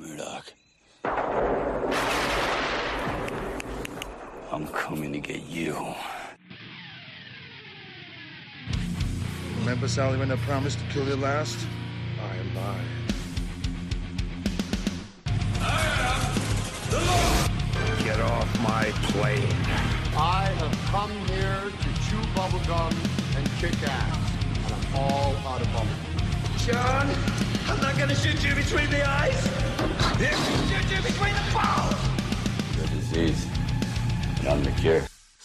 Murdoch. I'm coming to get you. Remember, Sally, when I promised to kill you last? I lied. Get off my plane. I have come here to chew bubblegum and kick ass. And I'm all out of bubblegum. John, I'm not gonna shoot you between the eyes. Shoot you between the balls. The disease. And I'm the cure.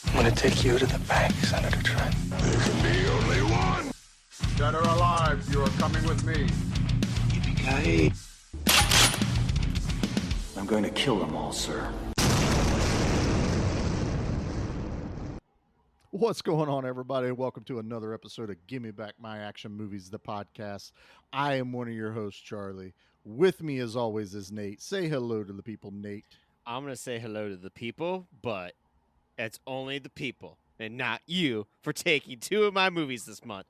I'm gonna take you to the bank, Senator Trent. There can be only one. Dead or alive, you are coming with me. Yippee-ki-yay. I'm going to kill them all, sir. What's going on, everybody? Welcome to another episode of Gimme Back My Action Movies, the podcast. I am one of your hosts, Charlie. With me, as always, is Nate. Say hello to the people, Nate. I'm going to say hello to the people, but it's only the people and not you for taking two of my movies this month.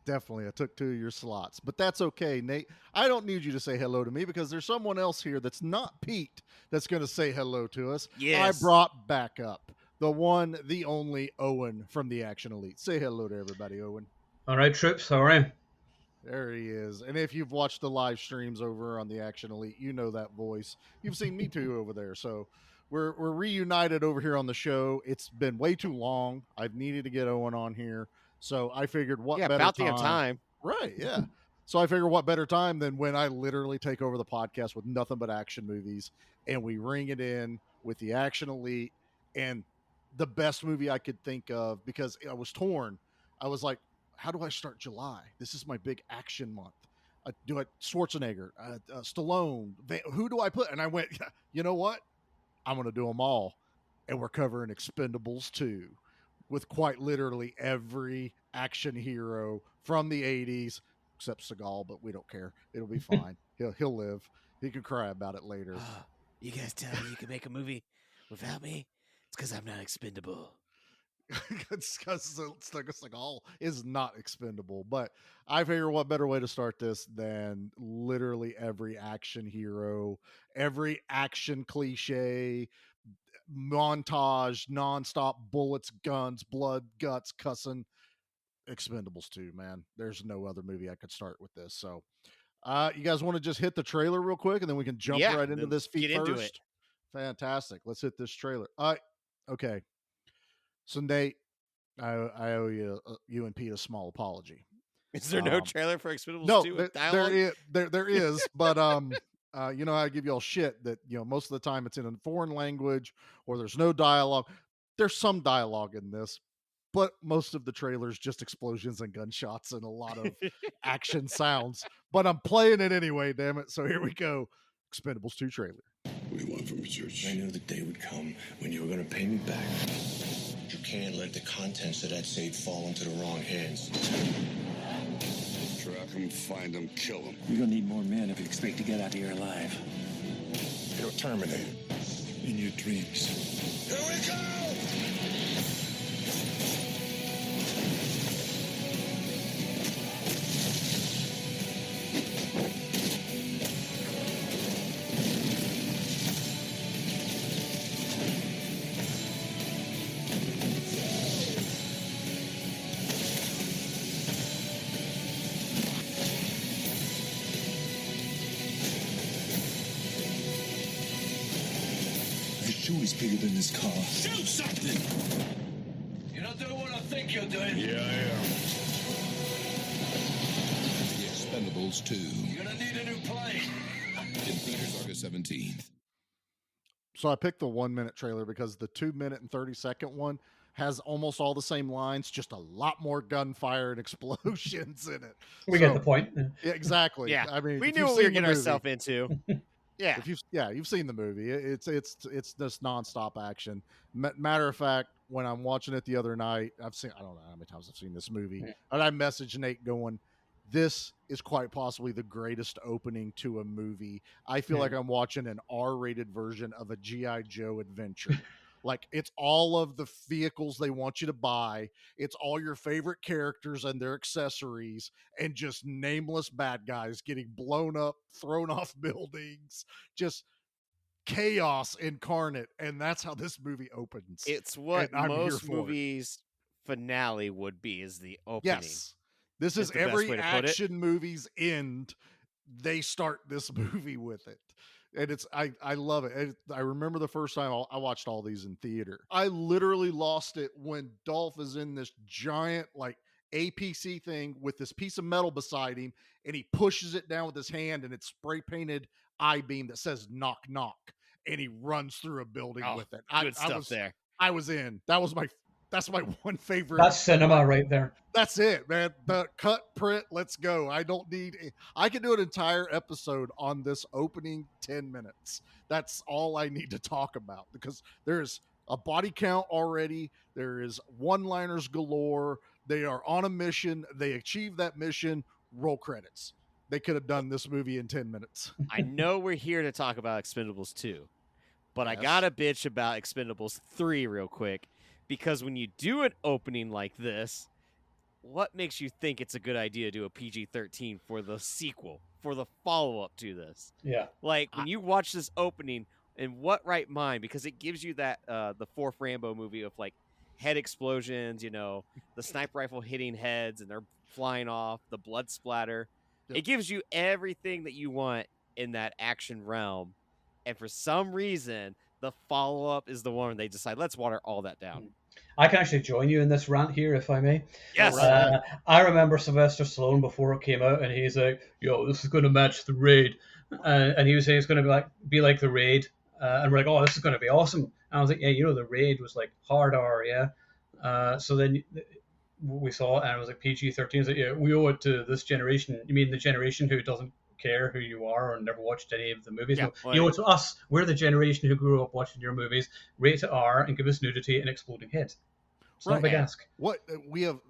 Definitely, I took two of your slots, but that's okay, Nate. I don't need you to say hello to me because there's someone else here that's not Pete that's going to say hello to us. Yes. I brought back up the one, the only Owen from the Action Elite. Say hello to everybody, Owen. All right, troops. How are you? There he is. And if you've watched the live streams over on the Action Elite, you know that voice. You've seen me too over there. So we're reunited over here on the show. It's been way too long. I've needed to get Owen on here. So I figured better about time. the time. Right, yeah. So I figured what better time than when I literally take over the podcast with nothing but action movies and we ring it in with the Action Elite and the best movie I could think of because I was torn. I was like, how do I start July? This is my big action month. Do it Schwarzenegger, Stallone, who do I put? And I went, you know what? I'm going to do them all. And we're covering Expendables 2 with quite literally every action hero from the 80s, except Seagal, but we don't care. It'll be fine. He'll live. He can cry about it later. You guys tell me you can make a movie without me? It's because I'm not expendable. It's because Seagal is not expendable. But I figure what better way to start this than literally every action hero, every action cliche, montage, nonstop bullets, guns, blood, guts, cussing. Expendables 2, man. There's no other movie I could start with this. So you guys want to just hit the trailer real quick and then we can jump right into this feed get first? into it. Fantastic. Let's hit this trailer. Okay. So Nate, I owe you and Pete a small apology. Is there no trailer for Expendables 2 with there dialogue? there is, but you know, I give y'all shit that, you know, most of the time it's in a foreign language or there's no dialogue. There's some dialogue in this, but most of the trailers just explosions and gunshots and a lot of action sounds. But I'm playing it anyway, damn it. So here we go. Expendables 2 trailer. What do you want from me, Church? I knew the day would come when you were going to pay me back. You can't let the contents of that safe fall into the wrong hands. Track him, find him, kill him. You're going to need more men if you expect to get out of here alive. You're terminated. In your dreams. Here we go! The shoe is bigger than this car. Shoot something! You're not doing what I think you're doing. Yeah, I am. The Expendables 2. You're gonna need a new plane. In theaters August 17th. So I picked the 1 minute trailer because the 2 minute and 30-second one has almost all the same lines, just a lot more gunfire and explosions in it. We get the point. Yeah, exactly. Yeah, I mean, we if knew you've what we were seen the getting movie- ourselves into. Yeah. You've seen the movie. It's just nonstop action. Matter of fact, when I'm watching it the other night, I don't know how many times I've seen this movie, and I messaged Nate going, "This is quite possibly the greatest opening to a movie. I feel like I'm watching an R-rated version of a G.I. Joe adventure." Like, it's all of the vehicles they want you to buy. It's all your favorite characters and their accessories, and just nameless bad guys getting blown up, thrown off buildings, just chaos incarnate. And that's how this movie opens. It's what And I'm here most for it. movies finale would be, is the opening. Yes. This Is is the best every way to put it. action movie's end. They start this movie with it. And I love it. And I remember the first time I watched all these in theater. I literally lost it when Dolph is in this giant like APC thing with this piece of metal beside him, and he pushes it down with his hand, and it's spray painted I beam that says knock knock, and he runs through a building Oh, with it. good stuff there. I was in. That's my one favorite. That's cinema right there. That's it, man. The cut print. Let's go. I can do an entire episode on this opening 10 minutes. That's all I need to talk about, because there's a body count already. There is one-liners galore. They are on a mission. They achieve that mission. Roll credits. They could have done this movie in 10 minutes. I know we're here to talk about Expendables 2, but I Yes. gotta bitch about Expendables 3 real quick, because when you do an opening like this, what makes you think it's a good idea to do a PG-13 for the sequel, for the follow-up to this? Yeah. Like, when you watch this opening, in what right mind? Because it gives you that the fourth Rambo movie of like head explosions, the sniper rifle hitting heads and they're flying off, the blood splatter. Yep. It gives you everything that you want in that action realm. And for some reason, the follow-up is the one where they decide, let's water all that down. I can actually join you in this rant here, if I may. Yes. I remember Sylvester Stallone before it came out, and he's like, "Yo, this is going to match the Raid," and he was saying it's going to be like the Raid, and we're like, "Oh, this is going to be awesome." And I was like, "Yeah, the Raid was like hard R, yeah." So then we saw it, and it was like PG-13. It's like, yeah, we owe it to this generation. You mean the generation who doesn't care who you are or never watched any of the movies? Yeah, No, you owe it to us. We're the generation who grew up watching your movies. Rate it R and give us nudity and exploding heads. It's not a big ask. What we have,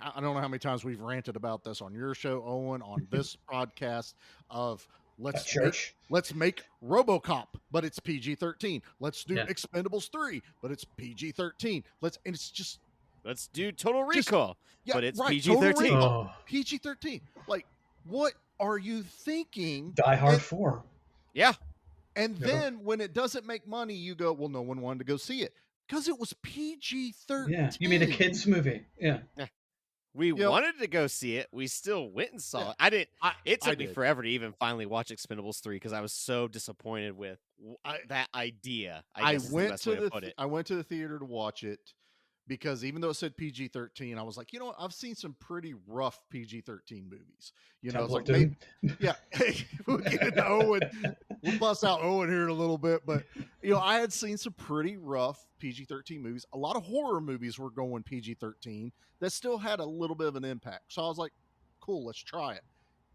I don't know how many times we've ranted about this on your show, Owen, on this podcast of let's make RoboCop, but it's PG-13. Let's do Expendables 3, but it's PG-13. Let's do Total Recall, but it's PG-13. Total Recall, PG-13. Like, what are you thinking? Die Hard 4. Yeah. And then when it doesn't make money, you go, well, no one wanted to go see it because it was PG-13. Yeah, you mean a kids movie? Yeah. We wanted to go see it. We still went and saw it. It took me forever to even finally watch Expendables 3 because I was so disappointed with that idea. I went to the theater to watch it because even though it said PG-13, I was like, I've seen some pretty rough PG-13 movies. I was like, we'll get into Owen. We'll bust out Owen here in a little bit, but I had seen some pretty rough PG-13 movies. A lot of horror movies were going PG-13 that still had a little bit of an impact. So I was like, cool, let's try it.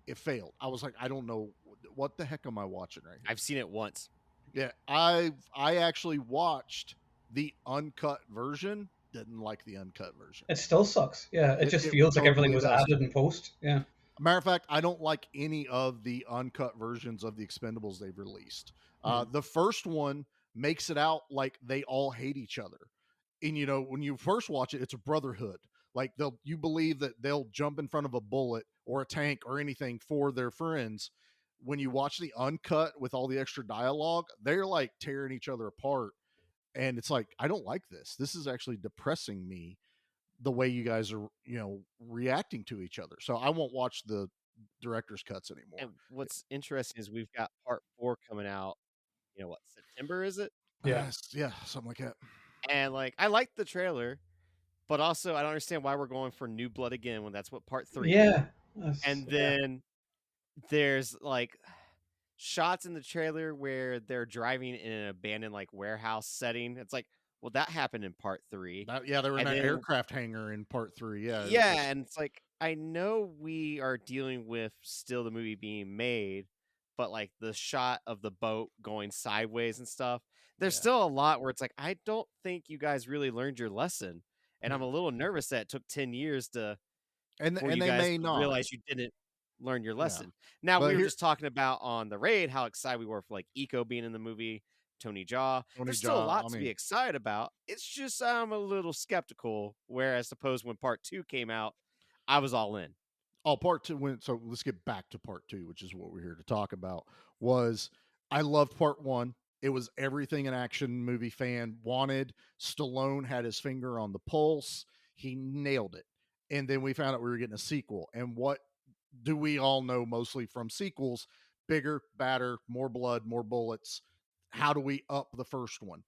It failed. I was like, I don't know what the heck am I watching right here? I've seen it once. Yeah, I actually watched the uncut version. Didn't like the uncut version. It still sucks. Yeah, it just feels like everything was added in post. Yeah. Matter of fact, I don't like any of the uncut versions of the Expendables they've released. The first one makes it out like they all hate each other. And when you first watch it, it's a brotherhood. Like you believe that they'll jump in front of a bullet or a tank or anything for their friends. When you watch the uncut with all the extra dialogue, they're like tearing each other apart. And it's like, I don't like this. This is actually depressing me, the way you guys are, reacting to each other. So I won't watch the director's cuts anymore. And what's interesting is we've got part 4 coming out. September is it? Yeah, something like that. And I like the trailer, but also I don't understand why we're going for New Blood again when that's what part 3. Yeah. And then there's shots in the trailer where they're driving in an abandoned warehouse setting. It's like, well, that happened in part 3. They were in an aircraft hangar in part 3. Yeah, and it's like, I know we are dealing with still the movie being made, but the shot of the boat going sideways and stuff, there's still a lot where it's like, I don't think you guys really learned your lesson. And I'm a little nervous that it took 10 years to and they may not realize you didn't learn your lesson. Now, we were just talking about on the Raid how excited we were for Eco being in the movie, Tony Jaa. Tony There's still a Jaa, lot I to be mean, excited about. It's just I'm a little skeptical. Whereas suppose when part 2 came out, I was all in. oh, part two went. So let's get back to part two, which is what we're here to talk about. Was I loved part one. It was everything an action movie fan wanted. Stallone had his finger on the pulse. He nailed it. And then we found out we were getting a sequel. And what do we all know mostly from sequels? Bigger, badder, more blood, more bullets. How do we up the first one?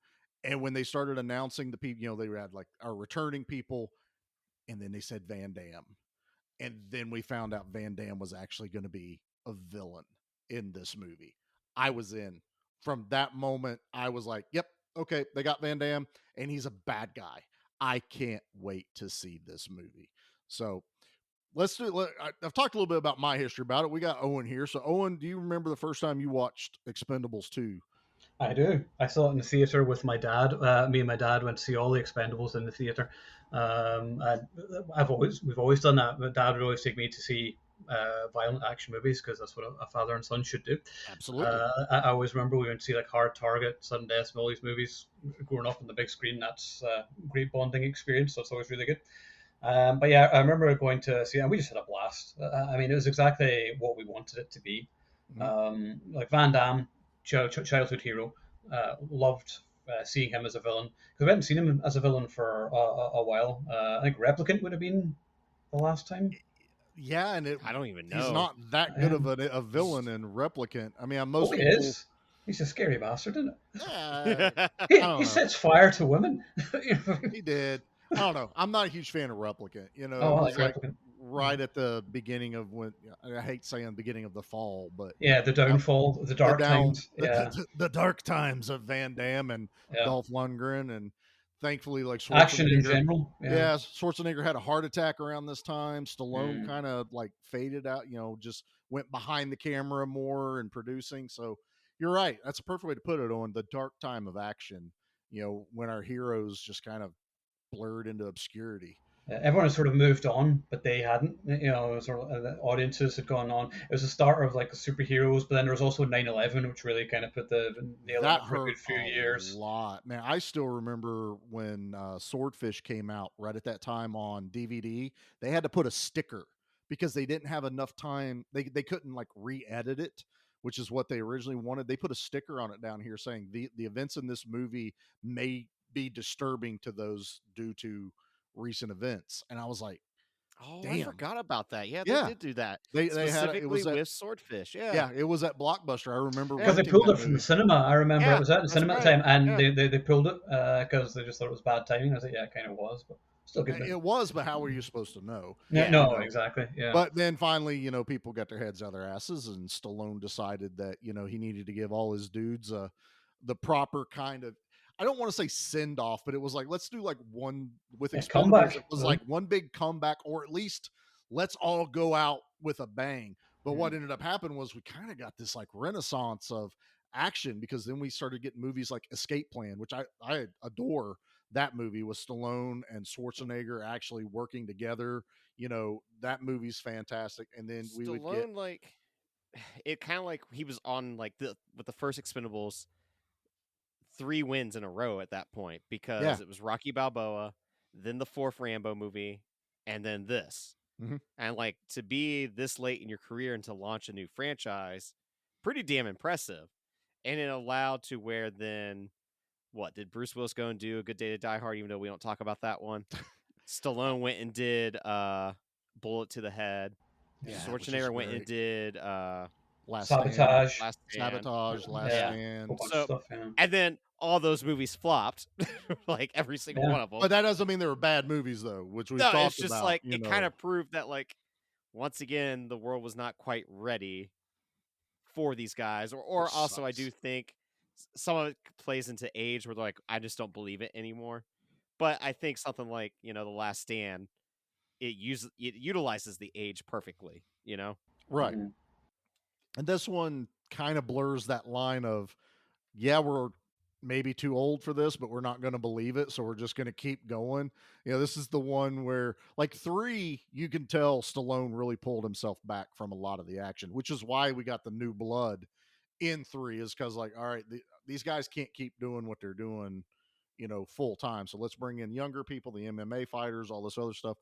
And when they started announcing the people, they had like our returning people, and then they said Van Damme. And then we found out Van Damme was actually going to be a villain in this movie. I was in. From that moment, I was like, yep, okay, they got Van Damme, and he's a bad guy. I can't wait to see this movie. So let's do. I've talked a little bit about my history about it. We got Owen here. So Owen, do you remember the first time you watched Expendables 2? I do. I saw it in the theater with my dad. Me and my dad went to see all the Expendables in the theater. We've always done that. My dad would always take me to see violent action movies because that's what a father and son should do. Absolutely. I always remember we went to see like Hard Target, Sudden Death, and all these movies growing up on the big screen. That's a great bonding experience. So it's always really good. But yeah, I remember going to see it, and we just had a blast. I mean, it was exactly what we wanted it to be. Like Van Damme, childhood hero. Loved seeing him as a villain because we hadn't seen him as a villain for a while. I think Replicant would have been the last time. Yeah, and I don't even know. He's not that good of a villain in Replicant. I mean, most he people. is. He's a scary bastard, isn't it? He sets fire to women. He did. I don't know. I'm not a huge fan of Replicant. I like Replicant. Right at the beginning of when I hate saying the beginning of the fall, but yeah, the downfall, the dark times, the dark times of Van Damme and Dolph Lundgren, and thankfully, like action in general. Yeah, Schwarzenegger had a heart attack around this time. Stallone kind of like faded out. Just went behind the camera more and producing. So you're right. That's a perfect way to put it. On the dark time of action. When our heroes just kind of blurred into obscurity. Everyone has sort of moved on, but they hadn't. Sort of the audiences had gone on. It was the start of like the superheroes, but then there was also 9/11, which really kind of put the nail in for a good few years. A lot, man. I still remember when Swordfish came out right at that time on DVD. They had to put a sticker because they didn't have enough time. They couldn't like re-edit it, which is what they originally wanted. They put a sticker on it down here saying the events in this movie may be disturbing to those due to recent events. And I was like, damn. I forgot about that. Yeah, they did do that. They specifically had it was with Swordfish. Yeah, it was at Blockbuster. I remember because they pulled it from the cinema. I remember it was at the cinema at the time, and they pulled it because they just thought it was bad timing. I was like, yeah, it kind of was, but still good. It was, but how were you supposed to know? No, exactly. Yeah. But then finally, people got their heads out of their asses, and Stallone decided that he needed to give all his dudes the proper kind of. I don't want to say send off, but it was like, let's do like one with Expendables. It was like one big comeback, or at least let's all go out with a bang. But what ended up happening was we kind of got this like renaissance of action, because then we started getting movies like Escape Plan, which I adore that movie with Stallone and Schwarzenegger actually working together. That movie's fantastic. And then we would get like it kind of like he was on like with the first Expendables 3 wins in a row at that point, because it was Rocky Balboa, then the 4th Rambo movie, and then this. And like to be this late in your career and to launch a new franchise, pretty damn impressive. And it allowed to where then what did Bruce Willis go and do? A Good Day to Die Hard, even though we don't talk about that one. Stallone went and did Bullet to the Head. Schwarzenegger went and did Last Sabotage, Last Stand. So, and then all those movies flopped, like every single one of them. But that doesn't mean they were bad movies, though, which we talked about. It's just like it kind of proved that, like, once again, the world was not quite ready for these guys. Or also, I do think some of it plays into age, where they're like, I just don't believe it anymore. But I think something like The Last Stand, it utilizes the age perfectly. Right. And this one kind of blurs that line of, we're maybe too old for this, but we're not going to believe it, so we're just going to keep going. This is the one where, like 3, you can tell Stallone really pulled himself back from a lot of the action, which is why we got the new blood in 3 is because, like, all right, these guys can't keep doing what they're doing, full time. So let's bring in younger people, the MMA fighters, all this other stuff.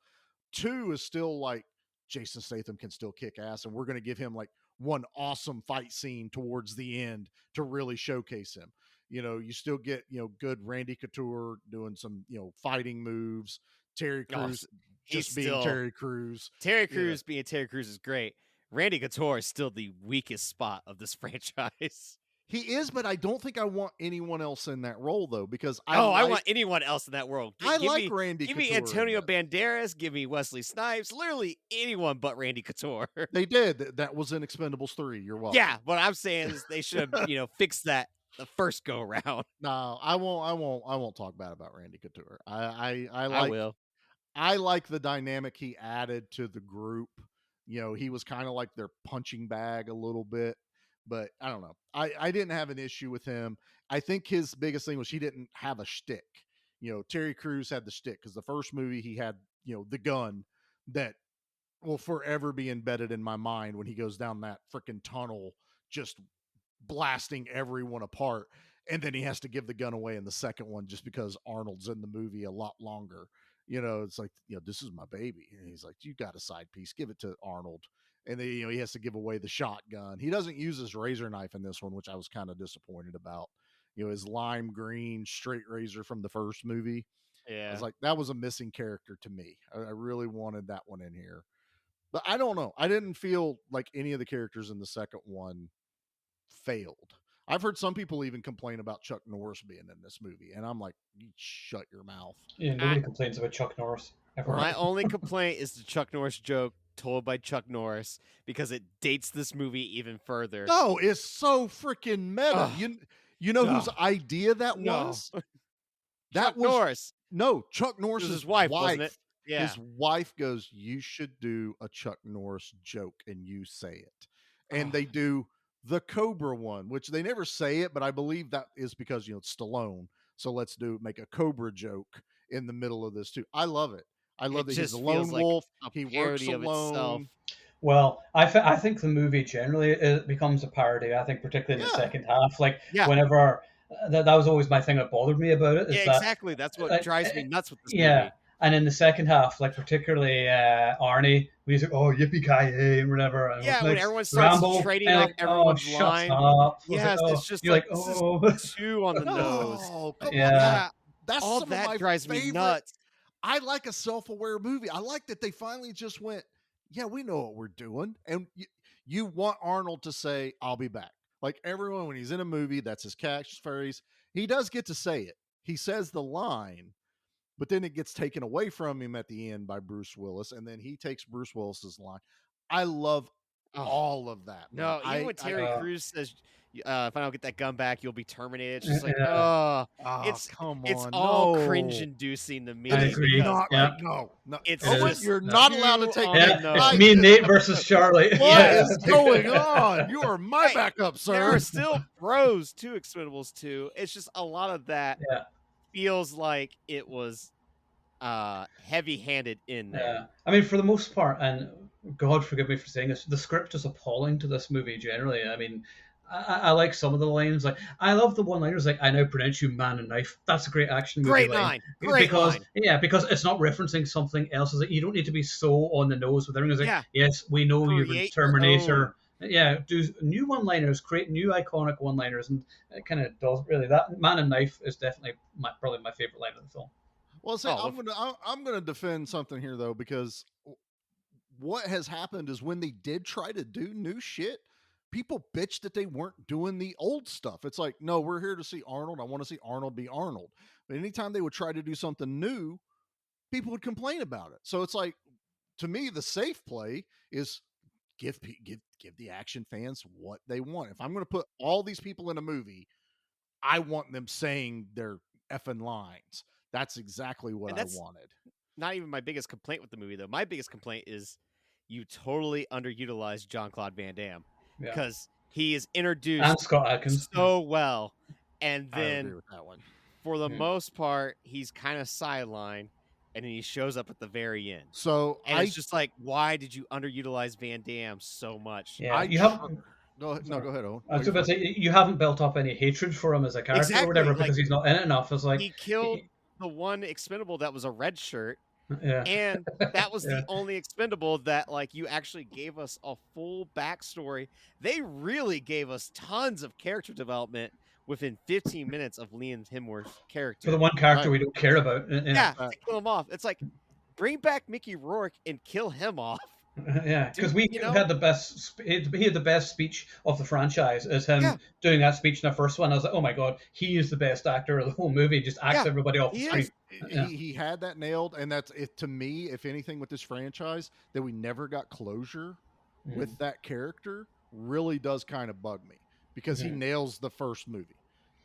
2 is still like Jason Statham can still kick ass, and we're going to give him like one awesome fight scene towards the end to really showcase him. You still get, good Randy Couture doing some, fighting moves. Terry Crews just being Terry Crews. Terry Crews being Terry Crews is great. Randy Couture is still the weakest spot of this franchise. He is, but I don't think I want anyone else in that role, though, because I want anyone else in that world. Randy Give Couture. me Antonio Banderas. Give me Wesley Snipes. Literally anyone but Randy Couture. They did. That was in Expendables 3. You're welcome. Yeah, what I'm saying is they should have, fixed that the first go around. No, I won't talk bad about Randy Couture. I will. I like the dynamic he added to the group. He was kind of like their punching bag a little bit, but I don't know. I didn't have an issue with him. I think his biggest thing was he didn't have a shtick. Terry Crews had the shtick because the first movie he had, the gun that will forever be embedded in my mind when he goes down that freaking tunnel, just blasting everyone apart. And then he has to give the gun away in the second one just because Arnold's in the movie a lot longer. It's like, this is my baby. And he's like, you got a side piece, give it to Arnold. And then, he has to give away the shotgun. He doesn't use his razor knife in this one, which I was kind of disappointed about. His lime green straight razor from the first movie. Yeah. I was like, that was a missing character to me. I really wanted that one in here. But I don't know. I didn't feel like any of the characters in the second one failed. I've heard some people even complain about Chuck Norris being in this movie, and I'm like, you shut your mouth. Yeah, nobody complains about Chuck Norris ever. My only complaint is the Chuck Norris joke told by Chuck Norris because it dates this movie even further. No, it's so freaking meta. You know whose idea that was? Chuck Norris. No, Chuck Norris's his wife, wasn't it? Yeah. His wife goes, you should do a Chuck Norris joke, and you say it. And they do the Cobra one, which they never say it, but I believe that is because, it's Stallone. So let's make a Cobra joke in the middle of this too. I love it. I love that he's a lone wolf. He works alone. Well, I think the movie generally it becomes a parody. I think particularly in the second half, whenever that was always my thing that bothered me about it. Exactly. That's what drives me nuts with this movie. And in the second half, particularly Arnie, when he's like, "Oh, yippee ki yay," whatever. And when everyone starts trading off everyone's line. Yes, it's just you're two on the nose. Oh, come on. That's all some that of my drives favorite. me nuts. I like a self-aware movie. I like that they finally just went, yeah, we know what we're doing. And you want Arnold to say, I'll be back. Like everyone, when he's in a movie, that's his catchphrase. He does get to say it. He says the line, but then it gets taken away from him at the end by Bruce Willis. And then he takes Bruce Willis's line. I love all of that. No, even when Terry Crews says, if I don't get that gun back, you'll be terminated. It's just like, come on. It's all cringe-inducing to me. I agree. No. It's just, you're not allowed to take that. Me and Nate versus Charlie. What is going on? You are my backup, sir. There are still pros to Expendables 2. It's just a lot of that feels like it was heavy-handed in there. Yeah. I mean, for the most part, and God forgive me for saying this, the script is appalling to this movie generally. I mean, I like some of the lines. Like, I love the one-liners like, I now pronounce you man and knife. That's a great action movie line. Great line. Yeah, because it's not referencing something else. It's like, you don't need to be so on the nose with everything. It's like, yes, we know you've been Terminator. Yeah, do new one-liners, create new iconic one-liners, and it kind of does really. That man and knife is definitely probably my favorite line of the film. Well, I'm gonna defend something here though, because what has happened is when they did try to do new shit, people bitched that they weren't doing the old stuff. It's like, no, we're here to see Arnold. I want to see Arnold be Arnold. But anytime they would try to do something new, people would complain about it. So it's like, to me, the safe play is give the action fans what they want. If I'm going to put all these people in a movie, I want them saying their effing lines. That's exactly what I wanted. Not even my biggest complaint with the movie, though. My biggest complaint is you totally underutilized Jean-Claude Van Damme. Because he is introduced and Scott Adkins so well, and I then agree with that one. For the most part, he's kind of sidelined, and then he shows up at the very end. So it's just like, why did you underutilize Van Damme so much? Yeah, Go ahead. No, go ahead, Owen. I was about to say, you haven't built up any hatred for him as a character Exactly, or whatever like, because he's not in it enough. It's like he killed the one expendable that was a red shirt, yeah, and that was Yeah. the only expendable that like you actually gave us a full backstory. They really gave us tons of character development within 15 minutes of Liam Hemsworth's character. for the one character we don't care about. Yeah, to kill him off. It's like, bring back Mickey Rourke and kill him off. Yeah, because we you know? had the best. He had the best speech of the franchise as him doing that speech in the first one. I was like, oh my god, he is the best actor of the whole movie. Just acts everybody off the screen. He had that nailed, and that's it to me. If anything, with this franchise, that we never got closure with that character really does kind of bug me because he nails the first movie,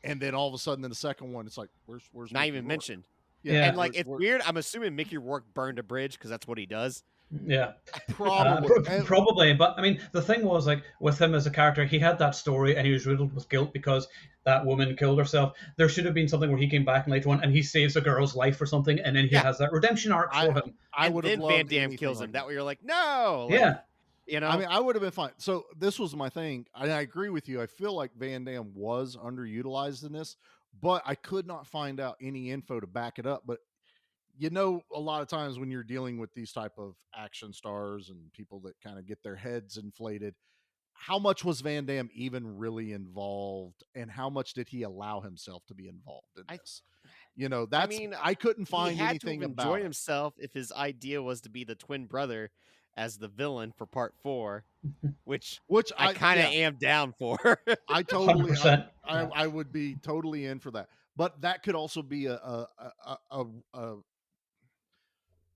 and then all of a sudden in the second one, it's like, where's not Mickey even Rourke? mentioned. Yeah. And like it's weird. I'm assuming Mickey Rourke burned a bridge because that's what he does. Yeah, probably. Probably. But I mean, the thing was, like, with him as a character, he had that story and he was riddled with guilt because that woman killed herself. There should have been something where he came back later on and he saves a girl's life or something, and then he has that redemption arc for him. I would have then loved Van Damme anything kills like him. That way you're like, no. Like, Yeah. You know, I mean, I would have been fine. So this was my thing. I agree with you. I feel like Van Damme was underutilized in this, but I could not find out any info to back it up. But you know, a lot of times when you're dealing with these type of action stars and people that kind of get their heads inflated, how much was Van Damme even really involved, and how much did he allow himself to be involved in this? You know, that's I couldn't find he had anything to about enjoy it. himself if his idea was to be the twin brother as the villain for part 4, which I kind of am down for. I totally, 100%. I would be totally in for that. But that could also be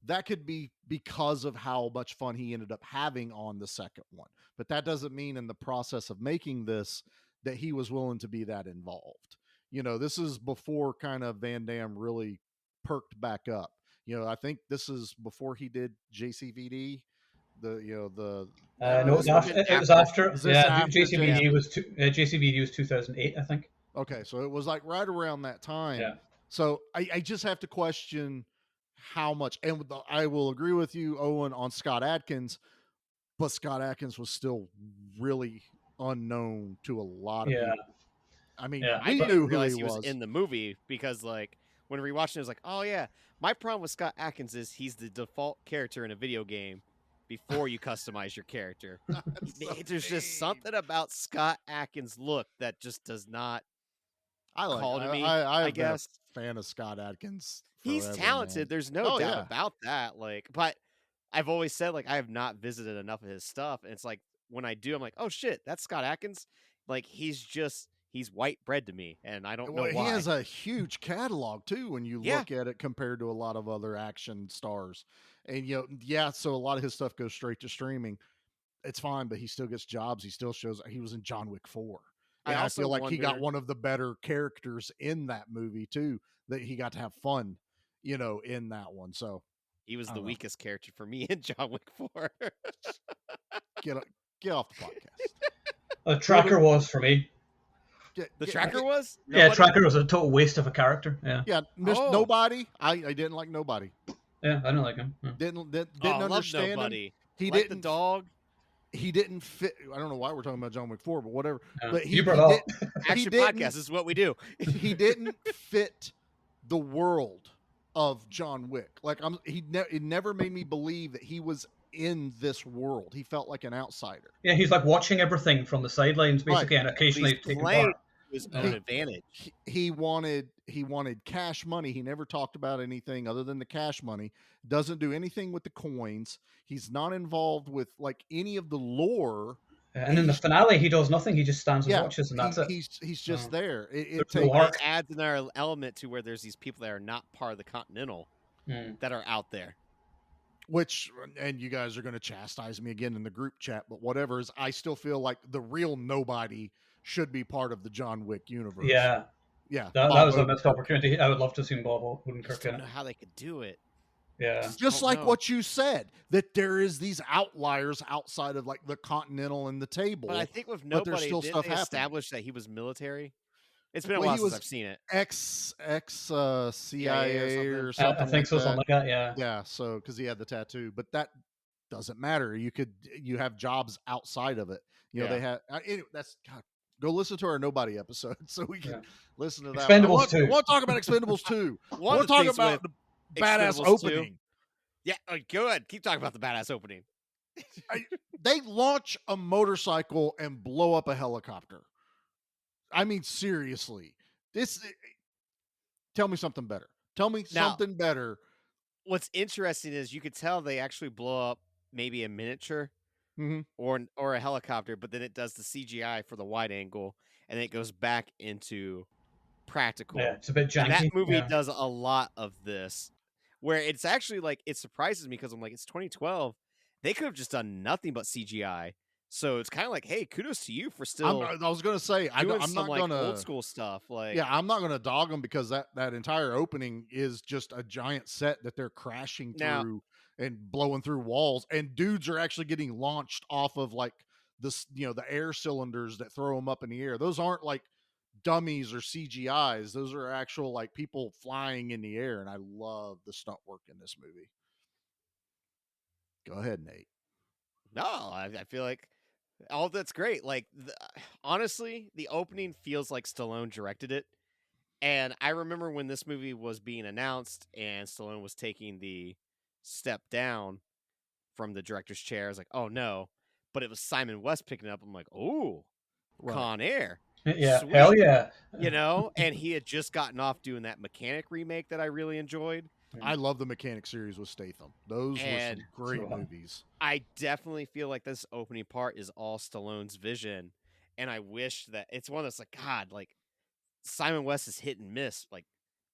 that could be because of how much fun he ended up having on the second one. But that doesn't mean in the process of making this that he was willing to be that involved. You know, this is before kind of Van Damme really perked back up. You know, I think this is before he did JCVD. No, it was after. Yeah, JCVD was JCVD was 2008, I think. Okay, so it was like right around that time. Yeah. So I just have to question how much, and I will agree with you, Owen, on Scott Adkins, but Scott Adkins was still really unknown to a lot of people. I mean, I we didn't knew who realize he was was in the movie because, like, when rewatching it, I was like, oh yeah. My problem with Scott Adkins is he's the default character in a video game before you customize your character. There's just something about Scott Adkins' look that just does not call to me. I guess been a fan of Scott Adkins. He's forever, talented. man. There's no doubt about that. Like, but I've always said, like, I have not visited enough of his stuff, and it's like when I do, I'm like, oh shit, that's Scott Adkins. Like, he's white bread to me, and I don't know why. He has a huge catalog too when you look at it compared to a lot of other action stars. And you know, so a lot of his stuff goes straight to streaming. It's fine, but he still gets jobs. He still shows. He was in John Wick 4. And I feel like he got one of the better characters in that movie too. That he got to have fun, you know, in that one. So he was the weakest character for me in John Wick 4. Get off the podcast. Tracker was for me. The Tracker was? Yeah, Tracker was a total waste of a character. Yeah. Yeah, Nobody. I didn't like Nobody. Yeah, I didn't like him. Yeah. Didn't understand Nobody. him. He like didn't the dog. He didn't fit. I don't know why we're talking about John Wick 4, but whatever. Yeah. But you brought up Action podcast is what we do. He didn't fit the world of John Wick. Like it never made me believe that he was in this world. He felt like an outsider. Yeah, he's like watching everything from the sidelines, basically, and occasionally taking part. His own advantage. He wanted cash money. He never talked about anything other than the cash money. Doesn't do anything with the coins. He's not involved with like any of the lore. And in the finale, he does nothing. He just stands and watches, and that's it. He's just there. It adds another element to where there's these people that are not part of the Continental that are out there. Which, and you guys are going to chastise me again in the group chat, but whatever is, I still feel like the real Nobody should be part of the John Wick universe. Yeah. Yeah. That was a missed opportunity. I would love to see Bob Odenkirk in it. I don't know how they could do it. Yeah. Just like what you said, that there is these outliers outside of like the Continental and the table. But I think with Nobody, there's still stuff they happening. established that he was military? It's been a while since I've seen it. CIA or something. I think so, something like that. Yeah. Yeah. So because he had the tattoo, but that doesn't matter. You have jobs outside of it. You know, Yeah. they had anyway, that's God. Go listen to our Nobody episode so we can Yeah. listen to that. Expendables I 2. want to talk about Expendables 2. I One want of to the talk things about with the badass Expendables 2 opening. Yeah, good. Keep talking about the badass opening. They launch a motorcycle and blow up a helicopter. I mean, seriously, this. Tell me something better. Tell me Now, something better. what's interesting is you could tell they actually blow up maybe a miniature Mhm. or a helicopter, but then it does the CGI for the wide angle, and it goes back into practical. Yeah, it's a bit And that janky. movie Yeah. does a lot of this, where it's actually like it surprises me because I'm like, it's 2012. They could have just done nothing but CGI. So it's kind of like, hey, kudos to you for still I was gonna say doing I'm some not like gonna old school stuff. Like, Yeah, I'm not gonna dog them because that entire opening is just a giant set that they're crashing now, through and blowing through walls, and dudes are actually getting launched off of like this, the air cylinders that throw them up in the air. Those aren't like dummies or CGIs. Those are actual like people flying in the air, and I love the stunt work in this movie. Go ahead, Nate. no, I feel like all that's great. Like, honestly, the opening feels like Stallone directed it. And I remember when this movie was being announced and Stallone was taking the step down from the director's chair. I was like, oh no. But it was Simon West picking it up. I'm like, oh, Right. Con Air. Yeah, Sweet. hell yeah. And he had just gotten off doing that Mechanic remake that I really enjoyed. I love the Mechanic series with Statham. Those were And some great Sure. movies. I definitely feel like this opening part is all Stallone's vision. And I wish that it's one that's like, God, like Simon West is hit and miss, like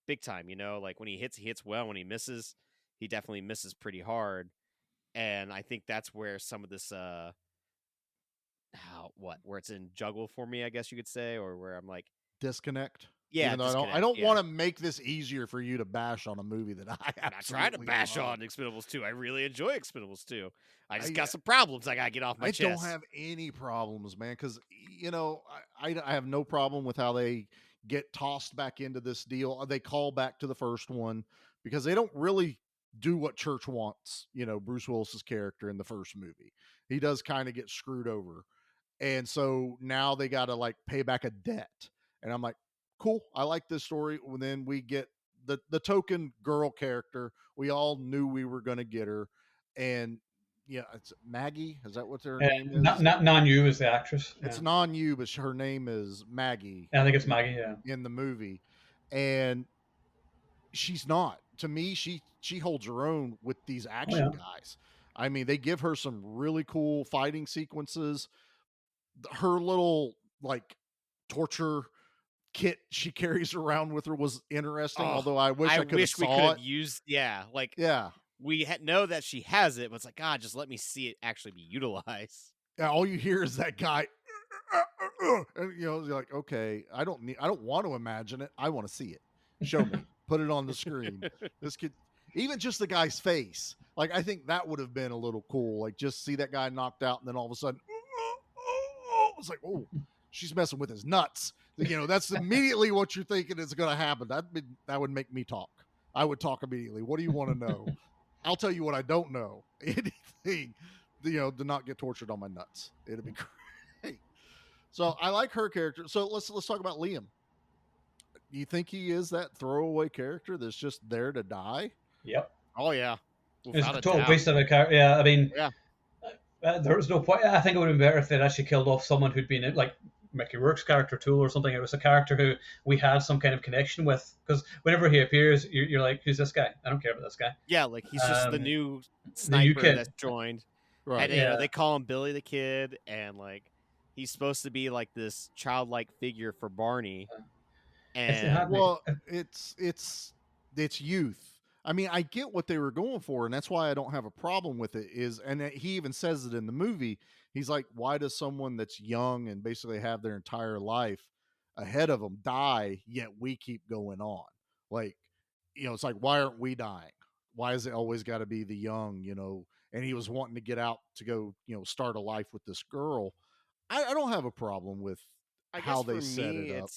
big time, like when he hits well. When he misses, he definitely misses pretty hard. And I think that's where some of this, where it's in juggle for me, I guess you could say, or where I'm like, Disconnect. yeah, Even though I disconnect, don't yeah. want to make this easier for you to bash on a movie that I I'm not trying to absolutely bash love. on Expendables 2. I really enjoy Expendables 2. I just I- got some problems I gotta get off my I chest. don't have any problems, man, because I have no problem with how they get tossed back into this deal. They call back to the first one because they don't really do what Church wants. Bruce Willis's character in the first movie, he does kind of get screwed over, and so now they got to like pay back a debt. And I'm like, cool, I like this story. And then we get the token girl character. We all knew we were going to get her, and yeah, it's Maggie. Is that what her name is? Not Non-Yu is the actress. It's Yeah. non-you, but her name is Maggie I think it's Maggie. Yeah. in the movie, and she's not. To me, she holds her own with these action guys. I mean, they give her some really cool fighting sequences. Her little like torture kit she carries around with her was interesting. Oh, although I wish I could have we saw could have it. used, like Yeah. we know that she has it, but it's like, God, just let me see it actually be utilized. Yeah, all you hear is that guy, and you're like, okay, I don't want to imagine it. I want to see it. Show me. Put it on the screen. This could, even just the guy's face. Like, I think that would have been a little cool. Like, just see that guy knocked out, and then all of a sudden, it's like, oh, she's messing with his nuts. That's immediately what you're thinking is going to happen. That would make me talk. I would talk immediately. What do you want to know? I'll tell you what I don't know. Anything, to not get tortured on my nuts. It'd be great. So I like her character. So let's talk about Liam. Do you think he is that throwaway character that's just there to die? Yep. Oh yeah, It's a total waste of a character. Yeah, I mean, there was no point. I think it would have been better if they'd actually killed off someone who'd been like Mickey Rourke's character Tool or something. It was a character who we had some kind of connection with, because whenever he appears, you're like, who's this guy? I don't care about this guy. Yeah, like he's just the new the sniper new kid. that's joined. Right. And they call him Billy the Kid, and like he's supposed to be like this childlike figure for Barney. And well, it's youth. I mean, I get what they were going for, and that's why I don't have a problem with it. And he even says it in the movie. He's like, why does someone that's young and basically have their entire life ahead of them die, yet we keep going on? Like, it's like, why aren't we dying? Why is it always got to be the young, And he was wanting to get out to go, start a life with this girl. I don't have a problem with how they set it up.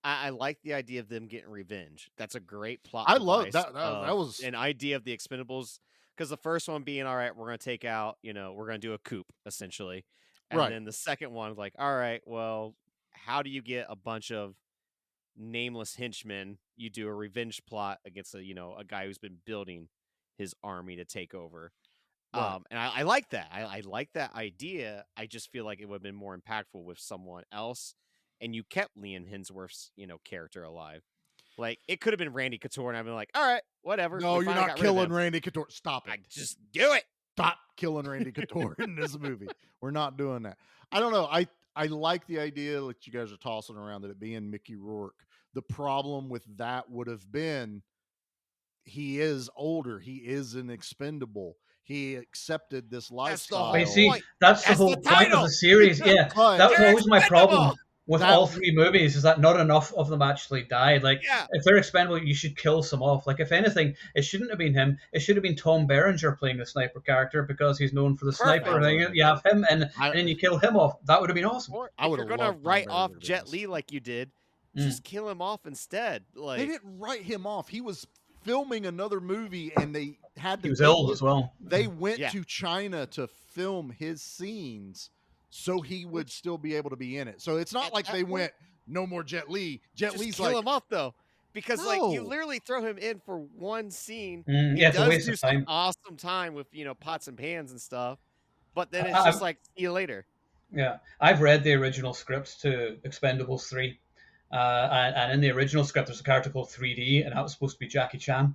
I like the idea of them getting revenge. That's a great plot. I love device that. That was an idea of the Expendables, because the first one being, all right, we're going to take out, we're going to do a coup essentially, And Right. then the second one, like, all right, well, how do you get a bunch of nameless henchmen? You do a revenge plot against a guy who's been building his army to take over. Right. And I like that. I like that idea. I just feel like it would have been more impactful with someone else, and you kept Liam Hemsworth's character alive. Like it could have been Randy Couture, and I've been like, all right, whatever. No, we you're finally not got rid of killing him. Randy Couture. Stop it. I just do it. Stop killing Randy Couture in this movie. We're not doing that. I don't know. I like the idea that you guys are tossing around that it being Mickey Rourke. The problem with that would have been he is older. He is an expendable. He accepted this That's the lifestyle. whole I see. point. That's the That's whole the point of title. the series. Yeah, But that was They're always my problem expendable. with That- all three movies. Is that not enough of them actually died? Like, Yeah. if they're expendable, you should kill some off. Like, if anything, it shouldn't have been him. It should have been Tom Berenger playing the sniper character because he's known for the Perfect. sniper thing. You have him, and then you kill him off. That would have been awesome. Or I if would you're have gonna loved Tom write off Berenger to be Jet honest. Li like you did, just kill him off instead. Like They didn't write him off. He was filming another movie, and they had to. He was take ill him- as well. They went Yeah. to China to film his scenes, so he would still be able to be in it. So it's not At like that they point- went no more Jet Li. Jet just Li's kill like him off though, because like you No. literally throw him in for one scene. Yeah, it's a does waste do of some time. awesome time with pots and pans and stuff, but then it's I- just I'm- like see you later. Yeah, I've read the original script to Expendables 3. And in the original script, there's a character called 3D, and that was supposed to be Jackie Chan.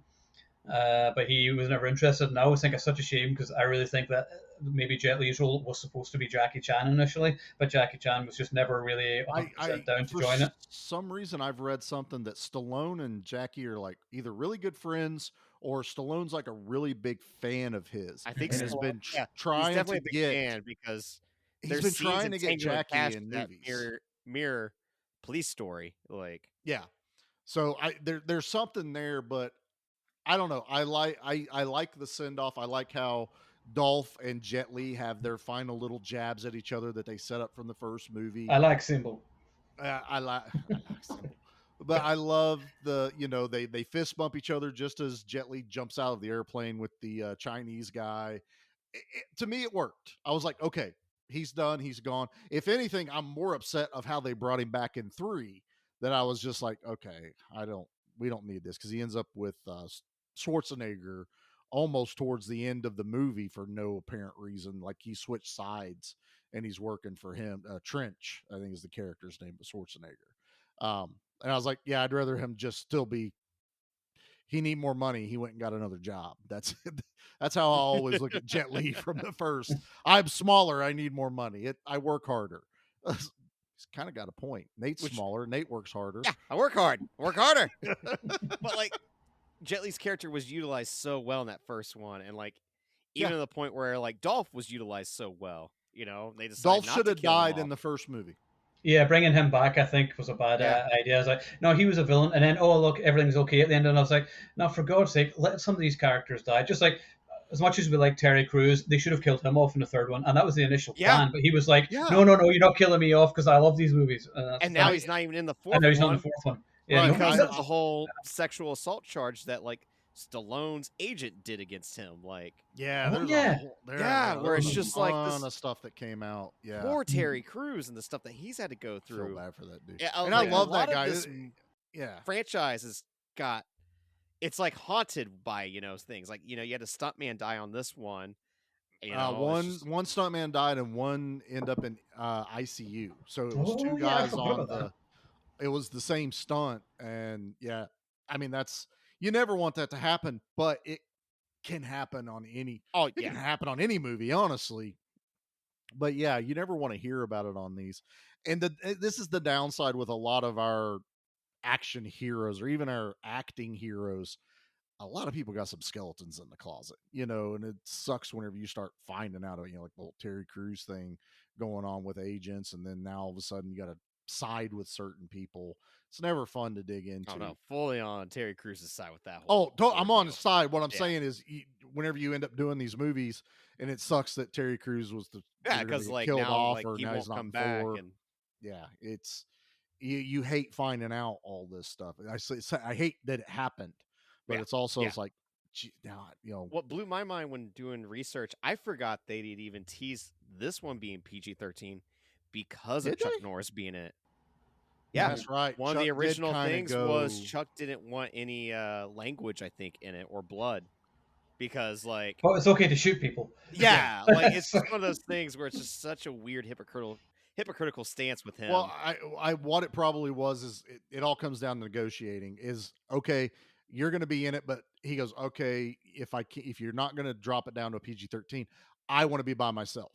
But he was never interested, and I always think it's such a shame because I really think that maybe Jet Li's role was supposed to be Jackie Chan initially, but Jackie Chan was just never really 100% down to for join it. some reason I've read something that Stallone and Jackie are like either really good friends or Stallone's like a really big fan of his. I think and has Stallone- been yeah, trying he's definitely to a big get fan because he's there's been scenes trying in to get Tango and Jackie Cash in that movies. mirror police story. Like Yeah. So there's something there, but I don't know. I like the send off. I like how Dolph and Jet Li have their final little jabs at each other that they set up from the first movie. I like Symbol. I like Symbol. But I love they fist bump each other just as Jet Li jumps out of the airplane with the Chinese guy. To me, it worked. I was like, okay, he's done. He's gone. If anything, I'm more upset of how they brought him back in 3. That I was just like, okay, we don't need this because he ends up with Schwarzenegger almost towards the end of the movie for no apparent reason. Like he switched sides and he's working for him. Trench, I think is the character's name, but Schwarzenegger. And I was like, yeah, I'd rather him just still be. He need more money. He went and got another job. That's how I always look at Jet Li from the first. I'm smaller. I need more money. I work harder. He's kind of got a point. Nate's smaller. Nate works harder. yeah, I work hard, work harder. But like Jet Li's character was utilized so well in that first one, and like even Yeah. to the point where like Dolph was utilized so well. They decided Dolph not should to have kill him died off. in the first movie. Yeah, bringing him back, I think, was a bad idea. I was like, no, he was a villain, and then, oh, look, everything's okay at the end, and I was like, no, for God's sake, let some of these characters die. Just like, as much as we like Terry Crews, they should have killed him off in the third one, and that was the initial plan, but he was like, no, you're not killing me off, because I love these movies. And now he's not even in the fourth And now he's one. not in the fourth one. Yeah, Right, no, Because I- of the whole sexual assault charge that like Stallone's agent did against him. Like Yeah, Oh, there's yeah. where it's just like ton this of stuff that came out. Yeah, poor Terry Crews and the stuff that he's had to go I feel through. bad for that dude. Yeah, and like, I a love lot that of guy. this Yeah, franchise has got it's like haunted by things like you had a stuntman die on this one. one stuntman died and one ended up in ICU. So it was Oh, two yeah, I guys forgot on about that. It was the same stunt, and yeah, I mean you never want that to happen, but it can happen on any. Oh It yeah, can happen on any movie, honestly. But yeah, you never want to hear about it on these. And this is the downside with a lot of our action heroes or even our acting heroes. A lot of people got some skeletons in the closet, and it sucks whenever you start finding out, like the whole Terry Crews thing going on with agents, and then now all of a sudden you got to side with certain people. It's never fun to dig into. oh no, fully on Terry Crews' side with that. Oh, Whole I'm on ordeal. his side. What I'm Yeah. saying is, whenever you end up doing these movies, and it sucks that Terry Crews was the Yeah, either gonna because get like killed now off like or he now won't he's not come in back, 4. and Yeah, it's you hate finding out all this stuff. I hate that it happened, but Yeah. it's also Yeah. it's like, now, you know, What blew my mind when doing research, I forgot they'd even teased this one being PG-13 because of Did Chuck they? Norris being in it. Yeah, That's right. one of Chuck the did original kinda things was go. Chuck didn't want any language, I think, in it or blood because, like, But it's okay to shoot people. yeah, like it's It's just like- one of those things where it's just such a weird hypocritical stance with him. Well, I what it probably was is it all comes down to negotiating. Is okay, you're going to be in it, but he goes, okay, if you're not going to drop it down to a PG-13, I want to be by myself.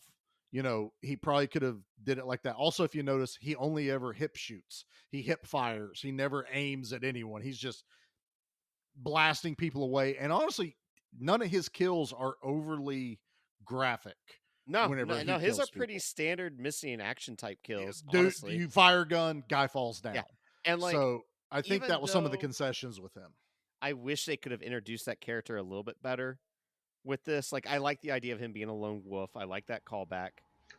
You know, he probably could have did it like that. Also, if you notice, he only ever hip shoots. He hip fires. He never aims at anyone. He's just blasting people away. And honestly, none of his kills are overly graphic. No, whenever he no, his kills are pretty people. standard missing in action type kills, Dude, honestly. you fire a gun, guy falls down. Yeah. And like, So I think even that was some of the though concessions with him. I wish they could have introduced that character a little bit better with this. Like, I like the idea of him being a lone wolf. I like that callback.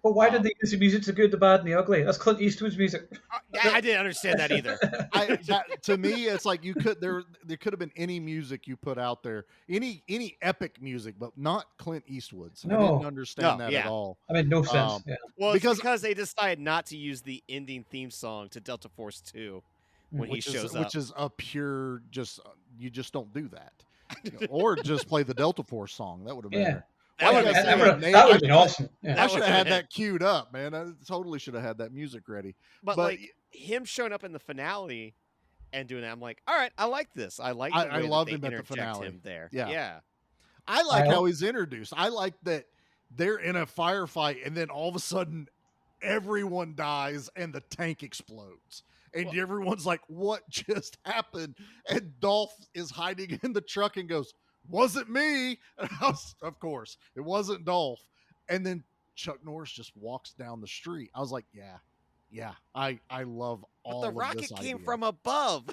But why did they use the music to Good, the Bad, and the Ugly? That's Clint Eastwood's music. Yeah, I didn't understand that either. To me, it's like there could have been any music you put out there, any epic music, but not Clint Eastwood's. I No. didn't understand No, that yeah. at all. I mean, no sense. Yeah. Well, it's Because- because they decided not to use the ending theme song to Delta Force 2 when he shows up. Which is a pure you just don't do that. You know, or just play the Delta Force song. That would have been Yeah. better. That Like would've I been said, better. Nate, That would have been awesome. Yeah. I should have had would've that queued up, man. I totally should have had that music ready. But, but like, him showing up in the finale and doing that, I'm like, all right, I like this. I like I the way that loved they him at the interject finale. him there. Yeah. Yeah. I like I how he's introduced. I like that they're in a firefight and then all of a sudden everyone dies and the tank explodes. And everyone's like, what just happened? And Dolph is hiding in the truck and goes, wasn't me. And of course, it wasn't Dolph. And then Chuck Norris just walks down the street. I was like, yeah, I love all But the of rocket this came idea. from above.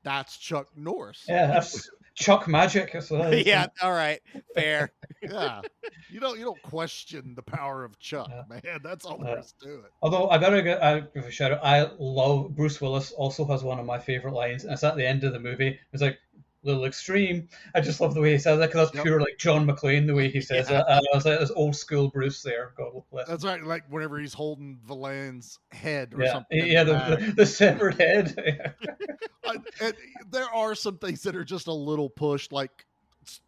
That's Chuck Norris. Yeah, that's Chuck Magic. That's what that is. Yeah, all right. Fair. Yeah. You don't question the power of Chuck, man. That's all there is to it. Although I gotta give a shout out. I love Bruce Willis. Also has one of my favorite lines, and it's at the end of the movie. It's like little extreme. I just love the way he says that because that's pure like John McClane the way he says it. And I was like this old school Bruce there. God bless him. That's right. Like whenever he's holding Valan's head or Yeah, something. in yeah, the back. the severed head. And there are some things that are just a little pushed, like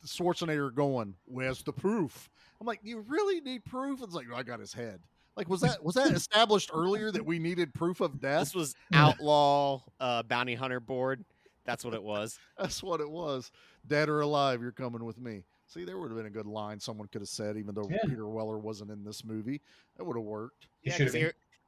Schwarzenegger going, "Where's the proof?" I'm like, "You really need proof?" It's like, "I got his head." Like, was that established earlier that we needed proof of death? This was Outlaw Bounty Hunter Board. That's what it was. That's what it was. Dead or alive, you're coming with me. See, there would have been a good line someone could have said, even though Peter Weller wasn't in this movie. That would have worked. Yeah, 'cause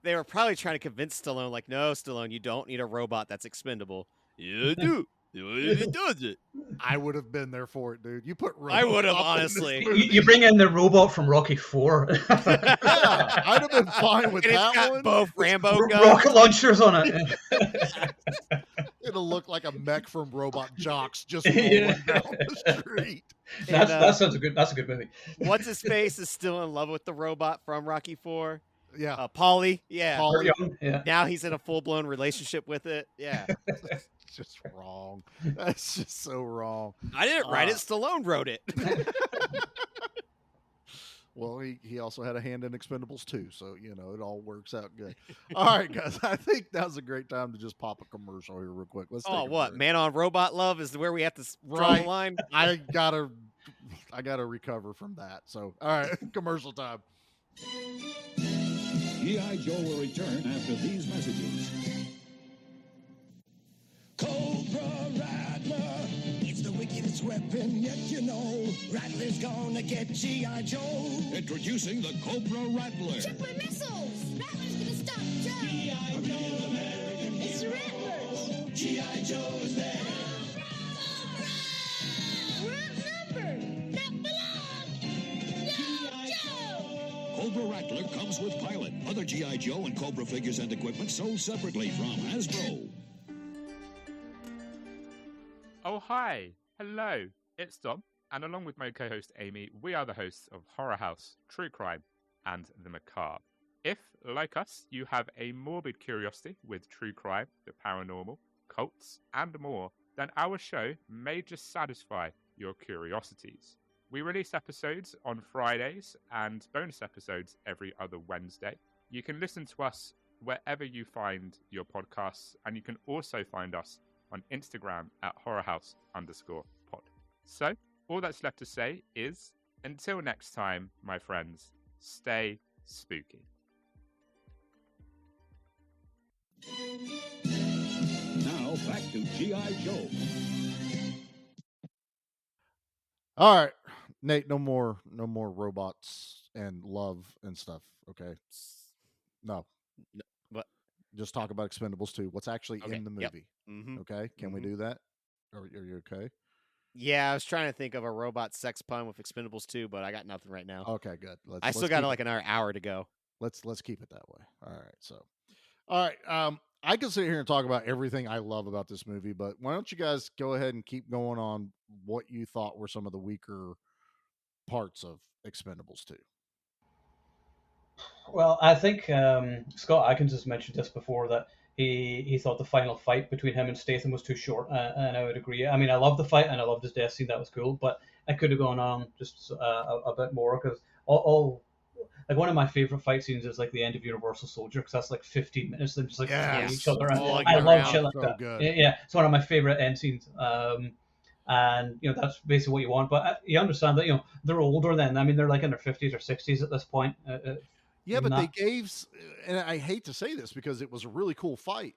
they were probably trying to convince Stallone, like, no, Stallone, you don't need a robot that's expendable. You do. It does it. I would have been there for it, dude. You put I would have, RoboCop in this honestly. movie. You bring in the robot from Rocky 4. Yeah, I'd have been fine with And it's that got one. both Rambo guns. Rocket launchers on it. It'll look like a mech from Robot Jocks just rolling down the street. That's a good movie. What's his face is still in love with the robot from Rocky 4. Yeah. Paulie. Yeah. Paulie. Young, yeah. Now he's in a full blown relationship with it. Yeah. It's just wrong. That's just so wrong. I didn't write it. Stallone wrote it. Well, he also had a hand in Expendables too, so it all works out good. All right, guys, I think now's a great time to just pop a commercial here real quick. Let's. Oh, take a what? break. Man on Robot Love is where we have to draw the Right. line. I gotta recover from that. So, all right, commercial time. G.I. Joe will return after these messages. Cobra Rattler, it's the wickedest weapon yet, Rattler's gonna get G.I. Joe. Introducing the Cobra Rattler. Super missiles! Rattler's gonna stop Joe! G.I. Joe American It's the Rattlers! G.I. Joe's there. We're outnumbered! Not belong! No, Joe! Cobra Rattler comes with pilot. Other G.I. Joe and Cobra figures and equipment sold separately from Hasbro. Oh, hi. Hello. It's Dom, and along with my co-host Amy, we are the hosts of Horror House, True Crime, and The Macabre. If, like us, you have a morbid curiosity with true crime, the paranormal, cults, and more, then our show may just satisfy your curiosities. We release episodes on Fridays and bonus episodes every other Wednesday. You can listen to us wherever you find your podcasts, and you can also find us on Instagram at horrorhouse_pod. So, all that's left to say is, until next time, my friends, stay spooky. Now back to G.I. Joe. All right, Nate, no more robots and love and stuff. Okay. No. What? Just talk about Expendables 2. What's actually Okay, in the yep. movie? Mhm. Okay. Can we Mhm. do that? Are you okay? Yeah, I was trying to think of a robot sex pun with Expendables 2, but I got nothing right now. Okay, good. I still got like another hour to go. Let's keep it that way. All right. So, all right. I can sit here and talk about everything I love about this movie, but why don't you guys go ahead and keep going on what you thought were some of the weaker parts of Expendables 2? Well, I think Scott Adkins has mentioned this before, that he thought the final fight between him and Statham was too short, and I would agree. I mean, I love the fight and I loved his death scene; that was cool. But I could have gone on just a bit more, because all like one of my favorite fight scenes is like the end of Universal Soldier, because that's like 15 minutes of them just like throwing each other. And I love shit like So that. good. Yeah, it's one of my favorite end scenes. And that's basically what you want. But you understand that they're older then. I mean, they're like in their 50s or 60s at this point. Yeah, but they gave, and I hate to say this because it was a really cool fight.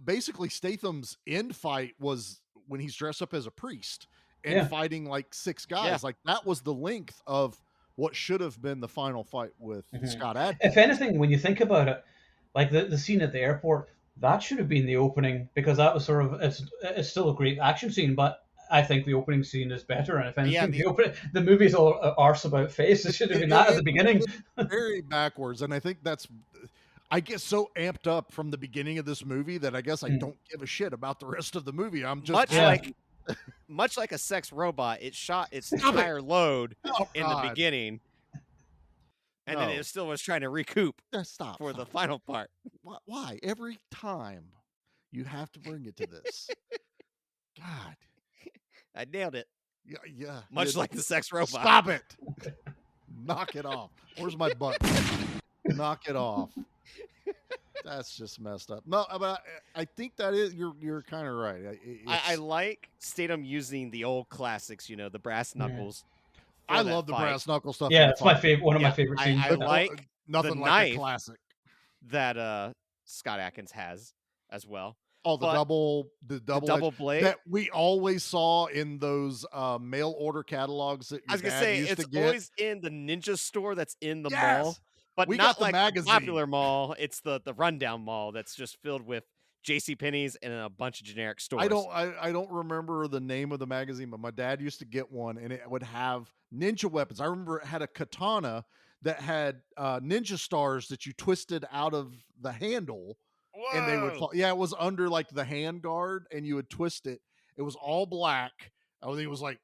Basically, Statham's end fight was when he's dressed up as a priest and fighting like 6 guys. Yeah. Like that was the length of what should have been the final fight with Scott Adkins. If anything, when you think about it, like the scene at the airport, that should have been the opening, because that was sort of it's still a great action scene, but I think the opening scene is better. And if anything, the movie's all arse about face. It should have been that at the beginning. Very backwards, and I think I get so amped up from the beginning of this movie that I guess I don't give a shit about the rest of the movie. I'm just much like a sex robot, it shot its entire load in the beginning, and then it still was trying to recoup for the final part. Why every time you have to bring it to this? God, I nailed it. Yeah. Much like the sex robot. Stop it. Knock it off. Where's my button? Knock it off. That's just messed up. No, but I think that is you're kind of right. I like Statham using the old classics, the brass knuckles. I love the brass knuckle stuff. Yeah, it's my favorite. One of my favorite scenes. I like nothing the like knife a classic that Scott Adkins has as well. Oh, the double blade that we always saw in those mail order catalogs that I was gonna say it's always in the ninja store that's in the mall, but we not got the like magazine. the popular mall. It's the rundown mall that's just filled with JCPenney's and a bunch of generic stores. I don't remember the name of the magazine, but my dad used to get one, and it would have ninja weapons. I remember it had a katana that had ninja stars that you twisted out of the handle. Whoa. And they would fall. Yeah, it was under like the hand guard, and you would twist it. It was all black. I think it was like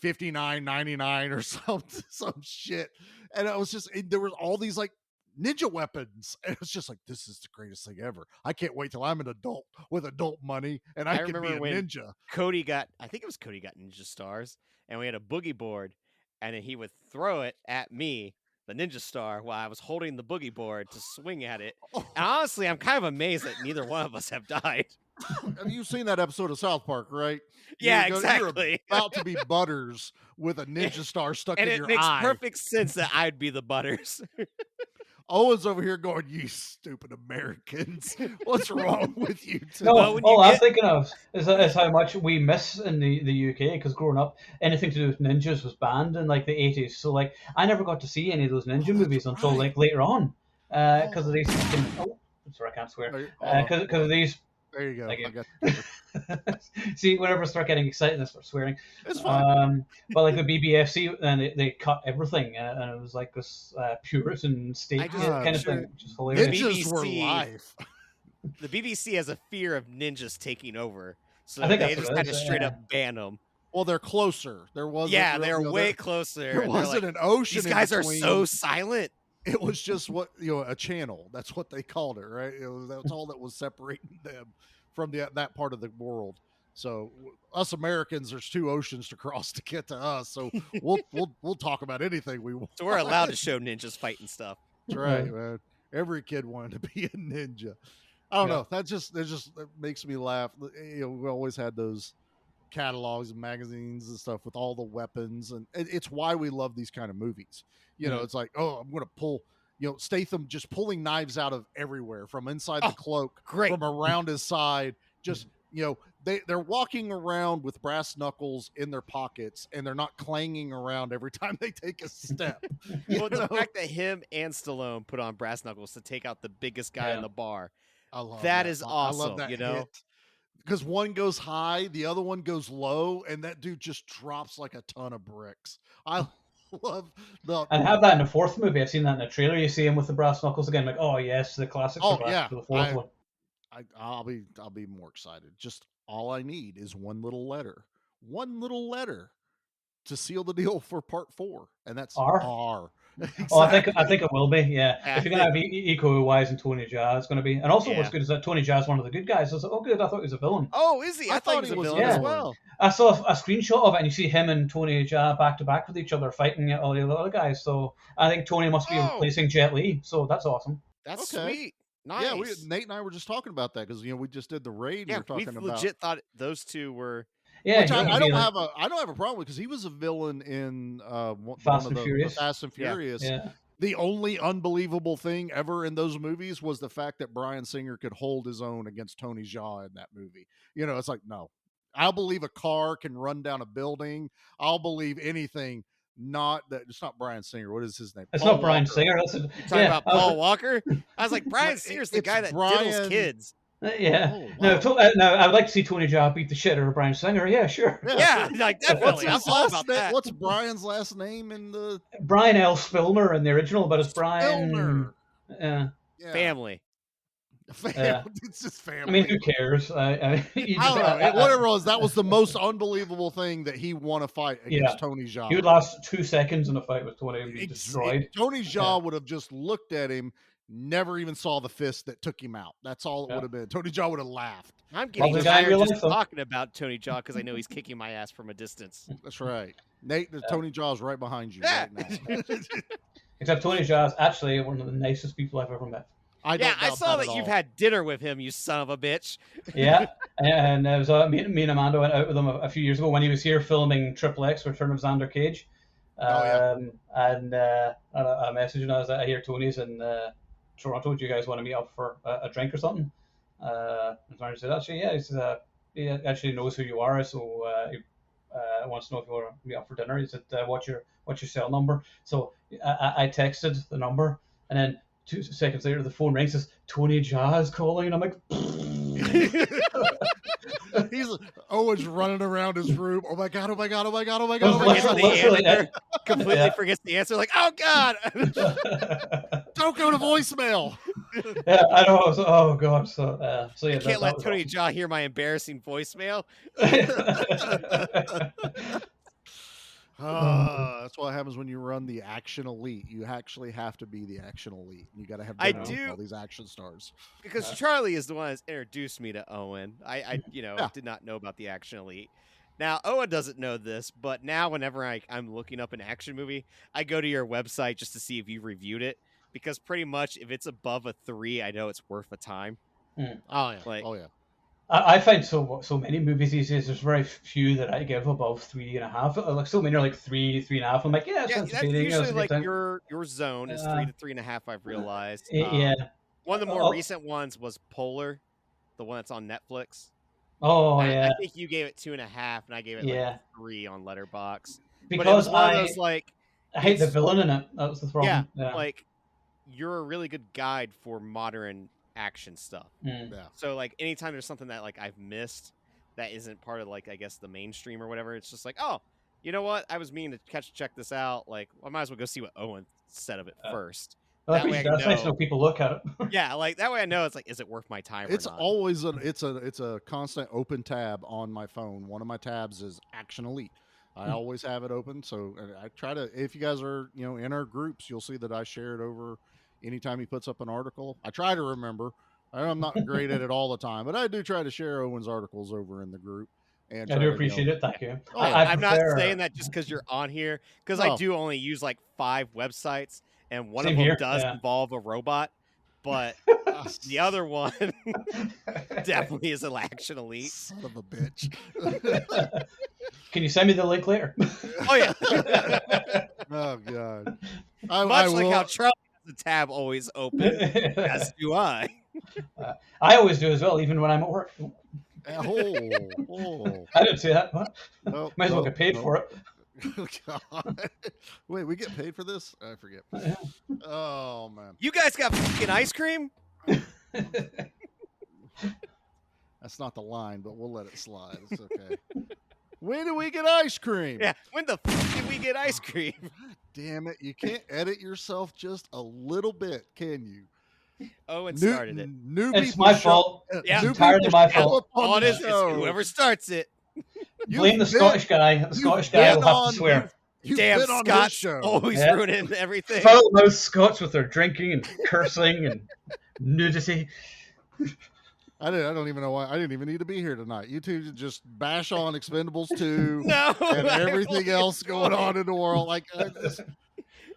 $59.99 or some shit. And it was just there was all these like ninja weapons. And it was just like, this is the greatest thing ever. I can't wait till I'm an adult with adult money and I can be a ninja. I think it was Cody got ninja stars, and we had a boogie board, and then he would throw it at me, the ninja star, while I was holding the boogie board to swing at it. And honestly, I'm kind of amazed that neither one of us have died. Have you seen that episode of South Park, right? Yeah, exactly. You're about to be Butters with a ninja star stuck in your eye. And it makes perfect sense that I'd be the Butters. Owen's over here going, you stupid Americans. What's wrong with you two? No, all I'm thinking of is how much we miss in the UK, because growing up, anything to do with ninjas was banned in like the 80s. So like I never got to see any of those ninja movies until like later on, because of these. Sorry, I can't swear. Because of these. There you go. I got See, whenever I start getting excited, I start swearing. It's fine. But like the BBFC, and they cut everything, and it was like this Puritan state kind of thing, which is hilarious. Ninjas were live. The BBC has a fear of ninjas taking over, so I think they that's just had to straight up ban them. Well, they're closer. There wasn't. Yeah, they're way closer. There wasn't an ocean. These guys are so silent. It was just a channel. That's what they called it, right? That's all that was separating them from that part of the world. So us Americans, there's 2 oceans to cross to get to us. So we'll talk about anything we want. So we're allowed to show ninjas fighting stuff. That's right, man. Every kid wanted to be a ninja. I don't know. That makes me laugh. We always had those catalogs and magazines and stuff with all the weapons, and it's why we love these kind of movies. It's like, oh, I'm going to pull. Statham just pulling knives out of everywhere, from inside the cloak, from around his side. Just they're walking around with brass knuckles in their pockets, and they're not clanging around every time they take a step. Well, the fact that him and Stallone put on brass knuckles to take out the biggest guy in the bar, I love that. Is awesome. I love that because one goes high, the other one goes low, and that dude just drops like a ton of bricks. I love and have that in the 4th movie. I've seen that in the trailer. You see him with the brass knuckles again, like, oh yes, the classics are back for the 4th one. I'll be more excited. Just all I need is one little letter to seal the deal for part 4, and that's R. Exactly. Oh, I think it will be. Yeah, if you're gonna have Iko Uwais and Tony Jaa, it's gonna be. And also, what's good is that Tony Jaa is one of the good guys. I was like, oh, good. I thought he was a villain. Oh, is he? I thought he was a villain as well. I saw a screenshot of it, and you see him and Tony Jaa back to back with each other, fighting all the other guys. So I think Tony must be replacing Jet Li. So that's awesome. That's sweet. Nice. Yeah, Nate and I were just talking about that because we just did the raid. Yeah, we were talking about. Legit thought those two were. Yeah, which I don't have a problem with, because he was a villain in Fast and Furious. Yeah. The only unbelievable thing ever in those movies was the fact that Bryan Singer could hold his own against Tony Jaa in that movie. It's like, no, I'll believe a car can run down a building. I'll believe anything. Not that it's not Bryan Singer. What is his name? It's Paul not Bryan Walker. Singer. You're talking about Paul Walker. I was like, Bryan Singer's the guy that diddles kids. Yeah. Oh, wow. No, I would like to see Tony Jaa beat the shit out of Bryan Singer. Yeah, sure. Yeah, like definitely. I'm all about that. What's Brian's last name in the Brian L. Spilmer in the original, but it's Brian. Spilmer. Yeah. Family. It's just family. I mean, who cares? I don't know. Whatever it was, that was the most unbelievable thing, that he won a fight against Tony Jaa. He would last 2 seconds in a fight with Tony and be destroyed. Tony Jaa would have just looked at him, never even saw the fist that took him out. That's all it would have been. Tony Jaa would have laughed. I'm getting tired just talking about Tony Jaa because I know he's kicking my ass from a distance. That's right. Nate, Tony Jaa is right behind you right now. Except Tony Jaa is actually one of the nicest people I've ever met. I saw that you've had dinner with him, you son of a bitch. Yeah, and it was me and Amanda went out with him a few years ago when he was here filming Triple X, Return of Xander Cage. And I messaged him. I was like, I hear Tony's in Toronto. Do you guys want to meet up for a drink or something? And Xander said, actually, yeah. He said, he actually knows who you are, so he wants to know if you want to meet up for dinner. He said, what's your cell number? So I texted the number, and then 2 seconds later, the phone rings. Says Tony Jaa is calling, and I'm like, Owen's running around his room. Oh my god! Oh my god! Oh my god! Oh my god! Oh my god! Completely forgets the answer. Like, oh god! Don't go to voicemail. Yeah, I know. Oh god. So yeah. I can't let Tony Jaa hear my embarrassing voicemail. That's what happens when you run the Action Elite. You actually have to be the Action Elite. You got to have all these action stars. Because Charlie is the one that's introduced me to Owen. I did not know about the Action Elite. Now, Owen doesn't know this, but now whenever I'm looking up an action movie, I go to your website just to see if you've reviewed it. Because pretty much if it's above a 3, I know it's worth a time. Oh yeah. I find so many movies these days. There's very few that I give above 3.5. Like so many are like 3.5. I'm like, yeah, that's usually like your zone is 3 to 3.5. I've realized. One of the more recent ones was Polar, the one that's on Netflix. Oh yeah. I think you gave it 2.5, and I gave it like 3 on Letterboxd. Because but it was one of those like I hate the villain in it. That was the problem. Yeah, like you're a really good guide for modern action stuff. Yeah. So like anytime there's something that like I've missed that isn't part of like I guess the mainstream or whatever, it's just like, oh, you know what? I was meaning to check this out. Like I might as well go see what Owen said of it first. Well, that's nice to know people look at it. Yeah, like that way I know it's like, is it worth my time? It's or not? always it's a constant open tab on my phone. One of my tabs is Action Elite. I always have it open, so I try to. If you guys are in our groups, you'll see that I share it over. Anytime he puts up an article, I try to remember. I'm not great at it all the time, but I do try to share Owen's articles over in the group. And I try do to, appreciate it. Thank you. Oh, I'm not saying that just because you're on here, because I No. do only use like 5 websites, and one of Same them here, does yeah. involve a robot, but the other one definitely is an Action Elite. Son of a bitch. Can you send me the link later? Oh yeah. Oh god. Much like how Charlie has the tab always open, as do I. I always do as well, even when I'm at work. Oh. I didn't see that. What? Nope, Might as well nope, get paid nope. for it. Oh, God. Wait, we get paid for this? I forget. Oh man. You guys got fucking ice cream? That's not the line, but we'll let it slide. It's okay. When do we get ice cream? Yeah, when the fuck did we get ice cream? God damn it. You can't edit yourself just a little bit, can you? Owen started it. It's my fault. Yeah. It's entirely my fault. On it's whoever starts it. Blame the Scottish guy. The Scottish guy will have to swear. Damn Scots always ruining everything. Foul-mouthed Scots with their drinking and cursing and nudity. I don't even know why. I didn't even need to be here tonight. You two just bash on Expendables 2 No, and I everything will else going on in the world. Like,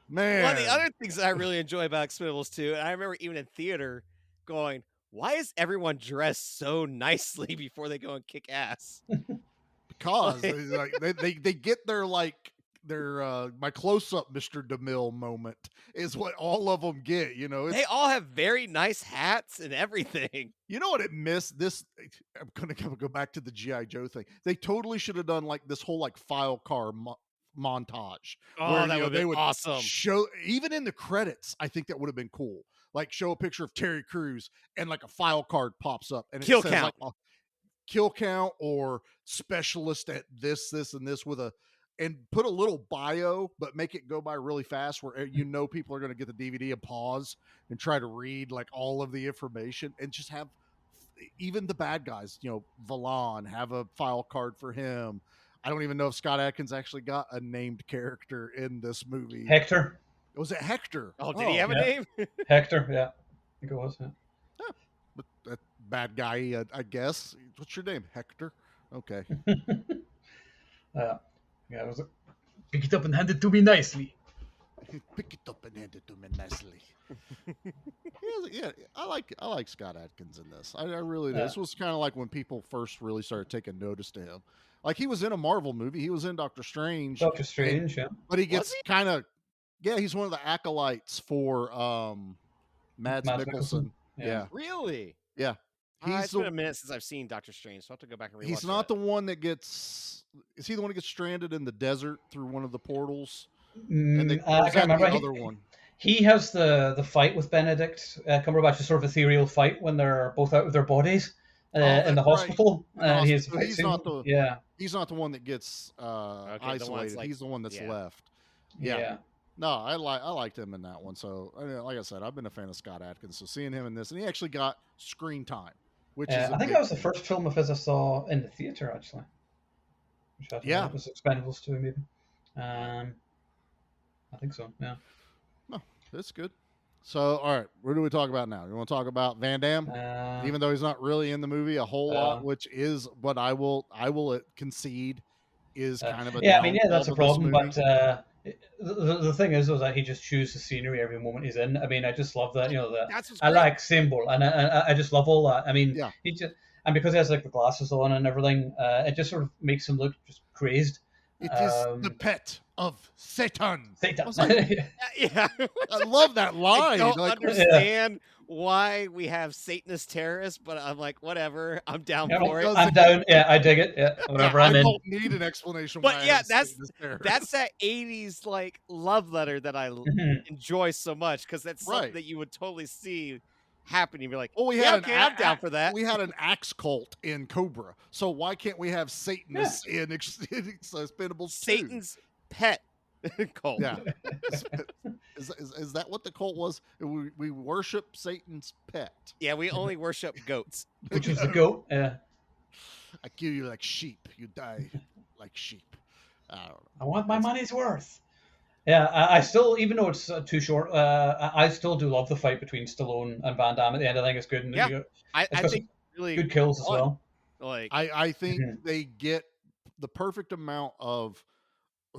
man. One of the other things I really enjoy about Expendables 2, and I remember even in theater going, why is everyone dressed so nicely before they go and kick ass? Because they get their my close-up Mr. DeMille moment is what all of them get, you know. They all have very nice hats and everything. You know what it missed? This I'm gonna go back to the G.I. Joe thing. They totally should have done like this whole like file car montage. Oh, that would be awesome. Show even in the credits. I think that would have been cool. Like show a picture of Terry Crews and like a file card pops up and it Kill says count. like kill count or specialist at this and this with a. And put a little bio, but make it go by really fast where you know people are going to get the DVD and pause and try to read like all of the information and just have even the bad guys, you know, Valon, have a file card for him. I don't even know if Scott Adkins actually got a named character in this movie. Hector. Was it Hector? Oh, did he have a name? Hector, yeah. I think it was, yeah. But that bad guy, I guess. What's your name? Hector? Okay. Yeah, it was pick it up and hand it to me nicely. Pick it up and hand it to me nicely. Yeah, I like Scott Adkins in this. I really do. Yeah. This was kind of like when people first really started taking notice to him. Like he was in a Marvel movie. He was in Doctor Strange. Doctor Strange, yeah. But he gets kind of he's one of the acolytes for Mads Mikkelsen. Yeah. Really? Yeah. It's been a minute since I've seen Doctor Strange, so I have to go back and rewatch He's not the one that gets. Is he the one that gets stranded in the desert through one of the portals? I can't remember. The other one. He has the fight with Benedict Cumberbatch, is sort of ethereal fight when they're both out of their bodies in the hospital. Right. He's not the He's not the one that gets isolated. Like, he's the one that's left. Yeah. No, I liked him in that one. So, like I said, I've been a fan of Scott Adkins. So seeing him in this, and he actually got screen time, which is I think that was the first film of his I saw in the theater actually. Yeah, it was Expendables 2 maybe. I think so. Yeah. No, that's good. So, all right, what do we talk about now? You want to talk about Van Damme, even though he's not really in the movie a whole lot, which is what I will concede is kind of a that's a problem. But the thing is that he just chews the scenery every moment he's in. I mean, I just love that. You know, I like symbol, and I just love all that. I mean, he just. And because he has like the glasses on and everything, it just sort of makes him look just crazed. It is the pet of Satan. Satan. I love that line. I don't understand why we have Satanist terrorists, but I'm like, whatever. I'm down for it. I'm down. Yeah, I dig it. Yeah, whatever. I'm in. I don't need an explanation. But yeah, that's that 80s like love letter that I enjoy so much because that's something that you would totally see happening. You'd be like, we had I'm down for that. We had an axe cult in Cobra, so why can't we have Satanists in Expendables? Satan's pet cult. Yeah, is that what the cult was? We worship Satan's pet. Yeah, we only worship goats. Which is the goat? Yeah. I kill you like sheep. You die like sheep. I don't know. I want my money's worth. Yeah, I still, even though it's too short, I still do love the fight between Stallone and Van Damme at the end. I think it's good. And I think really good kills as well. Like, I think they get the perfect amount of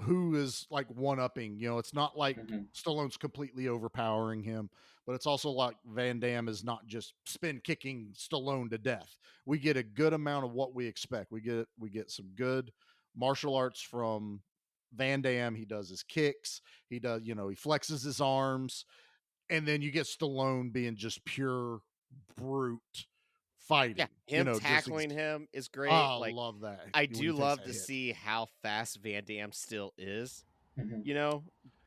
who is like one-upping. You know, it's not like Stallone's completely overpowering him, but it's also like Van Damme is not just spin kicking Stallone to death. We get a good amount of what we expect. We get some good martial arts from Van Damme. He does his kicks. He does, you know, he flexes his arms, and then you get Stallone being just pure brute fighting. yeah, You him know, tackling him is great. I Like, love that. I when he do takes love that to hit. see how fast Van Damme still is, Mhm. you know,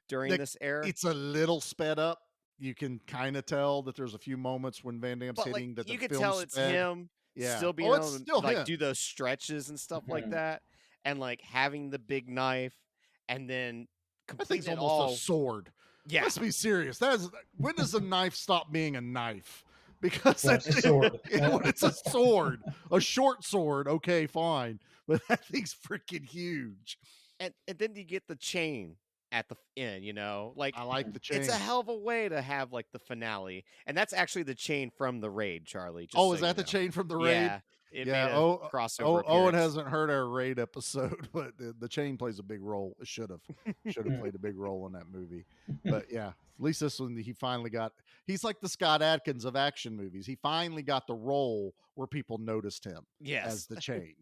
during That- this era. It's a little sped up. You can kind of tell that there's a few moments when Van Damme's But like, hitting that the you could film tell it's sped. him Yeah. still being Oh, it's able to still like him. do those stretches and stuff like Mhm. that, and like having the big knife, and then That thing's completing it almost all. a sword. Yeah, Let's be serious. When does a knife stop being a knife? Because Well, it's a sword. when it's a sword, a short sword, okay, fine. But that thing's freaking huge. and then you get the chain at the end. You know, like I like the it's a chain. hell of a way to have like the finale, and that's actually the chain from the raid, Charlie. Just Oh, so is that you the know. chain from the raid? Yeah, it made Yeah. a crossover Owen appearance. hasn't heard our raid episode, but the chain plays a big role. It should have played a big role in that movie. But yeah, at least this one he finally got. He's like the Scott Adkins of action movies. He finally got the role where people noticed him as Yes. the chain.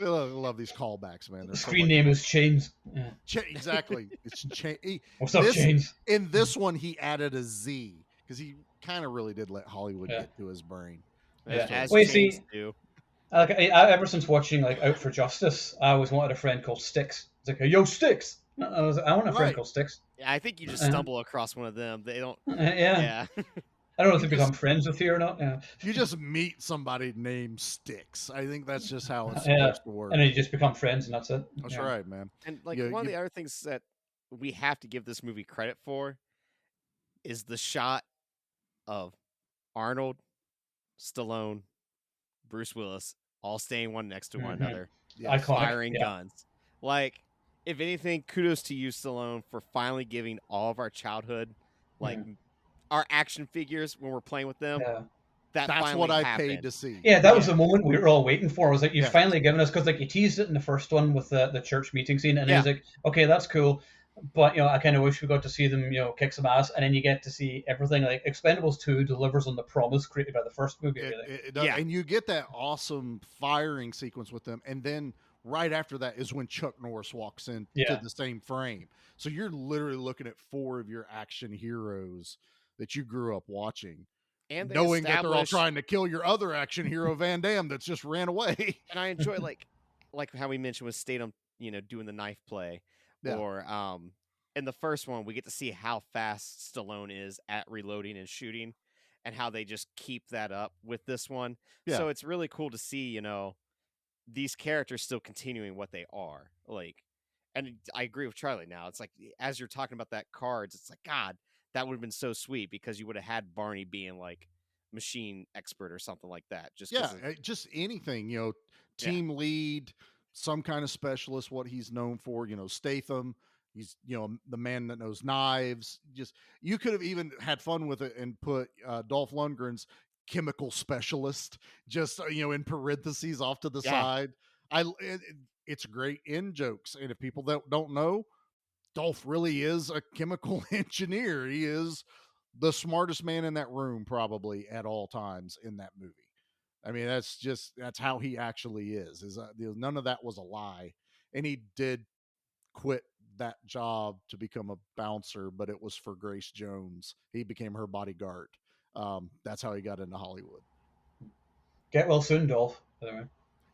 I love these callbacks, man. The They're so screen much name fun. is Chains. Yeah. Exactly. It's chain. What's up, Chains? In this one, he added a Z because he kind of really did let Hollywood Yeah. get to his brain. Yeah. As Well, you chains see, do. like, ever since watching like Out for Justice, I always wanted a friend called Sticks. It's like, yo, Sticks. I want a friend Right. called Sticks. Yeah, I think you just Uh-huh. stumble across one of them. They don't. Yeah. Yeah. I don't know if they become friends with you or not. Yeah. You just meet somebody named Sticks. I think that's just how it's Yeah. supposed to work. And then you just become friends, and that's it. That's Yeah. right, man. And like You- one of you- the other things that we have to give this movie credit for is the shot of Arnold, Stallone, Bruce Willis all staying one next to one Mhm. another, Yes. Iconic. firing Yeah. guns. Like, if anything, kudos to you, Stallone, for finally giving all of our childhood, like our action figures when we're playing with them. Yeah. That That's finally what I happened. paid to see. Yeah, that was the moment we were all waiting for. Was like you Yeah. finally given us, because like you teased it in the first one with the church meeting scene, and Yeah. it was like, okay, that's cool, but you know, I kind of wish we got to see them, you know, kick some ass, and then you get to see everything. Like Expendables 2 delivers on the promise created by the first movie. Really. It does. Yeah. And you get that awesome firing sequence with them, and then right after that is when Chuck Norris walks in Yeah. to the same frame. So you're literally looking at four of your action heroes that you grew up watching, And they knowing that they're all established- trying to kill your other action hero, Van Damme, that's just ran away. And I enjoy like how we mentioned with Statham, you know, doing the knife play, Yeah. or in the first one we get to see how fast Stallone is at reloading and shooting, and how they just keep that up with this one. Yeah. So it's really cool to see, you know, these characters still continuing what they are like. And I agree with Charlie. Now it's like, as you're talking about that cards, it's like, God, that would have been so sweet, because you would have had Barney being like machine expert or something like that. Just 'cause Yeah, of- just anything, you know, team lead, some kind of specialist, what he's known for, you know, Statham, he's, you know, the man that knows knives. Just, you could have even had fun with it and put Dolph Lundgren's chemical specialist, just, you know, in parentheses off to the Yeah. side. It's great in jokes. And if people that don't know, Dolph really is a chemical engineer. He is the smartest man in that room, probably at all times in that movie. I mean, that's how he actually is. None of that was a lie, and he did quit that job to become a bouncer, but it was for Grace Jones. He became her bodyguard. That's how he got into Hollywood. Get well soon, Dolph. By the way.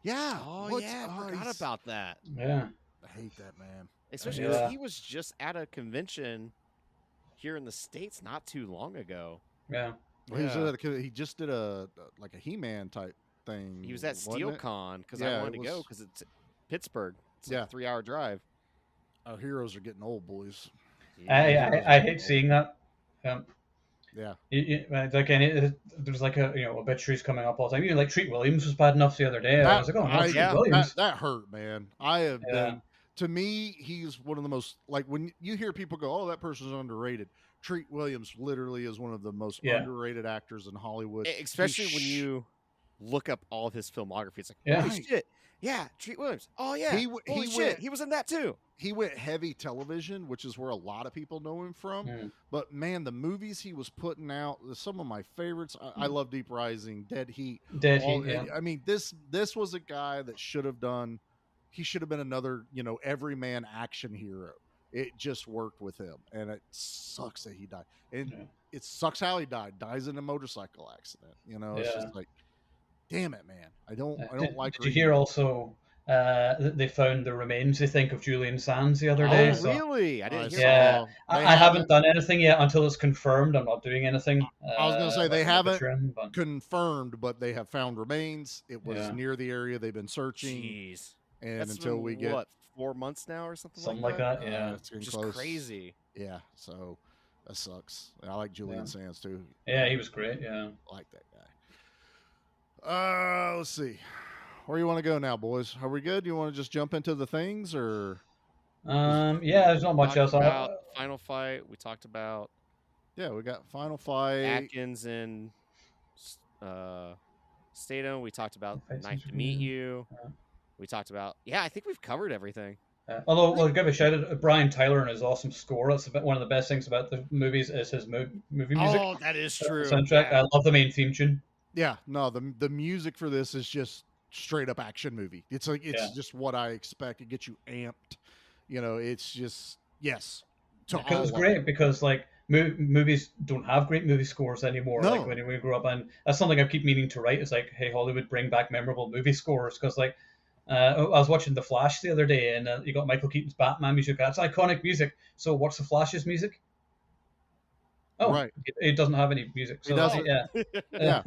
Yeah. Oh yeah, I forgot about that. Yeah. I hate that, man. Especially Yeah. because he was just at a convention here in the States not too long ago. Yeah. He just did a He-Man type thing. He was at wasn't it? SteelCon because Yeah, I it wanted to go was- because it's Pittsburgh. It's like Yeah. a 3-hour drive. Our heroes are getting old, boys. I hate seeing that. Yeah. Like there's like a obituaries coming up all the time. Even like Treat Williams was bad enough the other day. I was like, oh no, Treat Williams. That hurt, man. I have Yeah. been. To me, he's one of the most, like, when you hear people go, "Oh, that person's underrated." Treat Williams literally is one of the most Yeah. underrated actors in Hollywood. Especially when you look up all of his filmography. It's like, Yeah. holy Right. shit. Yeah, Treat Williams. Oh, yeah. He Holy shit. went- He was in that too. he went heavy television, which is where a lot of people know him from. Mm. But man, the movies he was putting out, some of my favorites. I love Deep Rising, Dead Heat. Dead Heat, yeah. I mean, this was a guy that should have done. He should have been another, everyman action hero. It just worked with him, and it sucks that he died. And it sucks how he died. Dies in a motorcycle accident. It's Yeah. just like, damn it, man. I don't Did, like. did you hear also that they found the remains, they think, of Julian Sands the other day? Oh, really? I didn't hear Yeah, that. I haven't done anything yet until it's confirmed. I'm not doing anything. I was going to say they about haven't the trim, but- confirmed, but they have found remains. It was Yeah. near the area they've been searching. Jeez. And That's until been, we get what, 4 months now or something, Something like that, yeah. it's getting Just close. crazy. Yeah, so that sucks. I like Julian Sands too. Yeah, he was great. Yeah, I like that guy. Let's see. Where you want to go now, boys? Are we good? You want to just jump into the things, or? yeah, there's not much else. Talked about Final Fight. We talked about. Yeah, we got Final Fight. Atkins and Statham. We talked about Nice to Meet You. We talked about. Yeah, I think we've covered everything. Although I'll give a shout out to Brian Tyler and his awesome score. That's one of the best things about the movies is his movie music. Oh, that is true. Soundtrack. Yeah. I love the main theme tune. Yeah, no, the music for this is just straight up action movie. It's like just what I expect. It gets you amped. It's just yes. Because it's great because like movies don't have great movie scores anymore. No. Like when we grew up, and that's something I keep meaning to write. Is like, hey, Hollywood, bring back memorable movie scores because like. I was watching The Flash the other day, and you got Michael Keaton's Batman music. That's iconic music. So what's The Flash's music? Oh, right. It doesn't have any music. So It doesn't. Yeah. Yeah.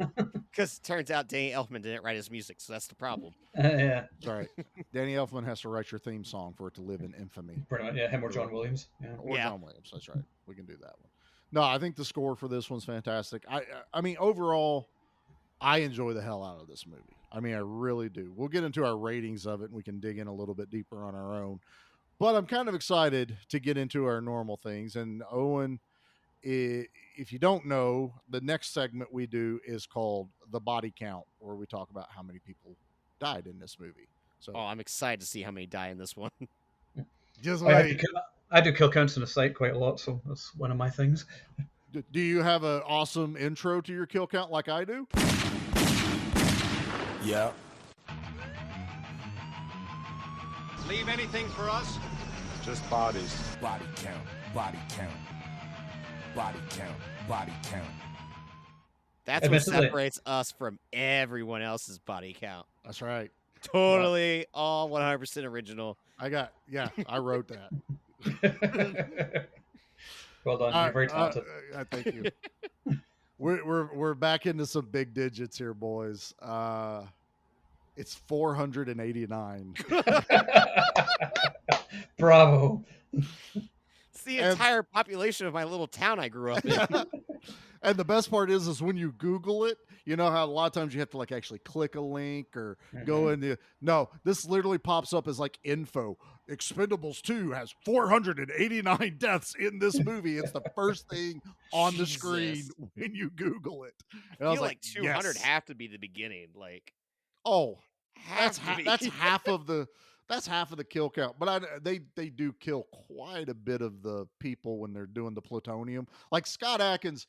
Because it turns out Danny Elfman didn't write his music, so that's the problem. Yeah. That's right. Danny Elfman has to write your theme song for it to live in infamy. Pretty much, yeah. Him or John Williams. Yeah. Or John Williams. That's right. We can do that one. No, I think the score for this one's fantastic. I mean, overall, I enjoy the hell out of this movie. I mean, I really do. We'll get into our ratings of it, and we can dig in a little bit deeper on our own. But I'm kind of excited to get into our normal things. And Owen, if you don't know, the next segment we do is called The Body Count, where we talk about how many people died in this movie. So, I'm excited to see how many die in this one. just I do kill counts on the site quite a lot, so that's one of my things. Do you have an awesome intro to your kill count like I do? Yeah. Leave anything for us? Just bodies. Body count. Body count. Body count. Body count. That's what Admittedly- separates us from everyone else's body count. That's right. Totally, all 100% original. I wrote that. Well done. You're very talented. Thank you. We're back into some big digits here, boys. It's 489. Bravo. It's the entire population of my little town I grew up in. And the best part is when you Google it, you know how a lot of times you have to like actually click a link or go into. No, this literally pops up as like info. Expendables 2 has 489 deaths in this movie. It's the first thing on the screen when you Google it. And I feel like 200 have to be the beginning. Like, that's half of the kill count. But they do kill quite a bit of the people when they're doing the plutonium. Like Scott Adkins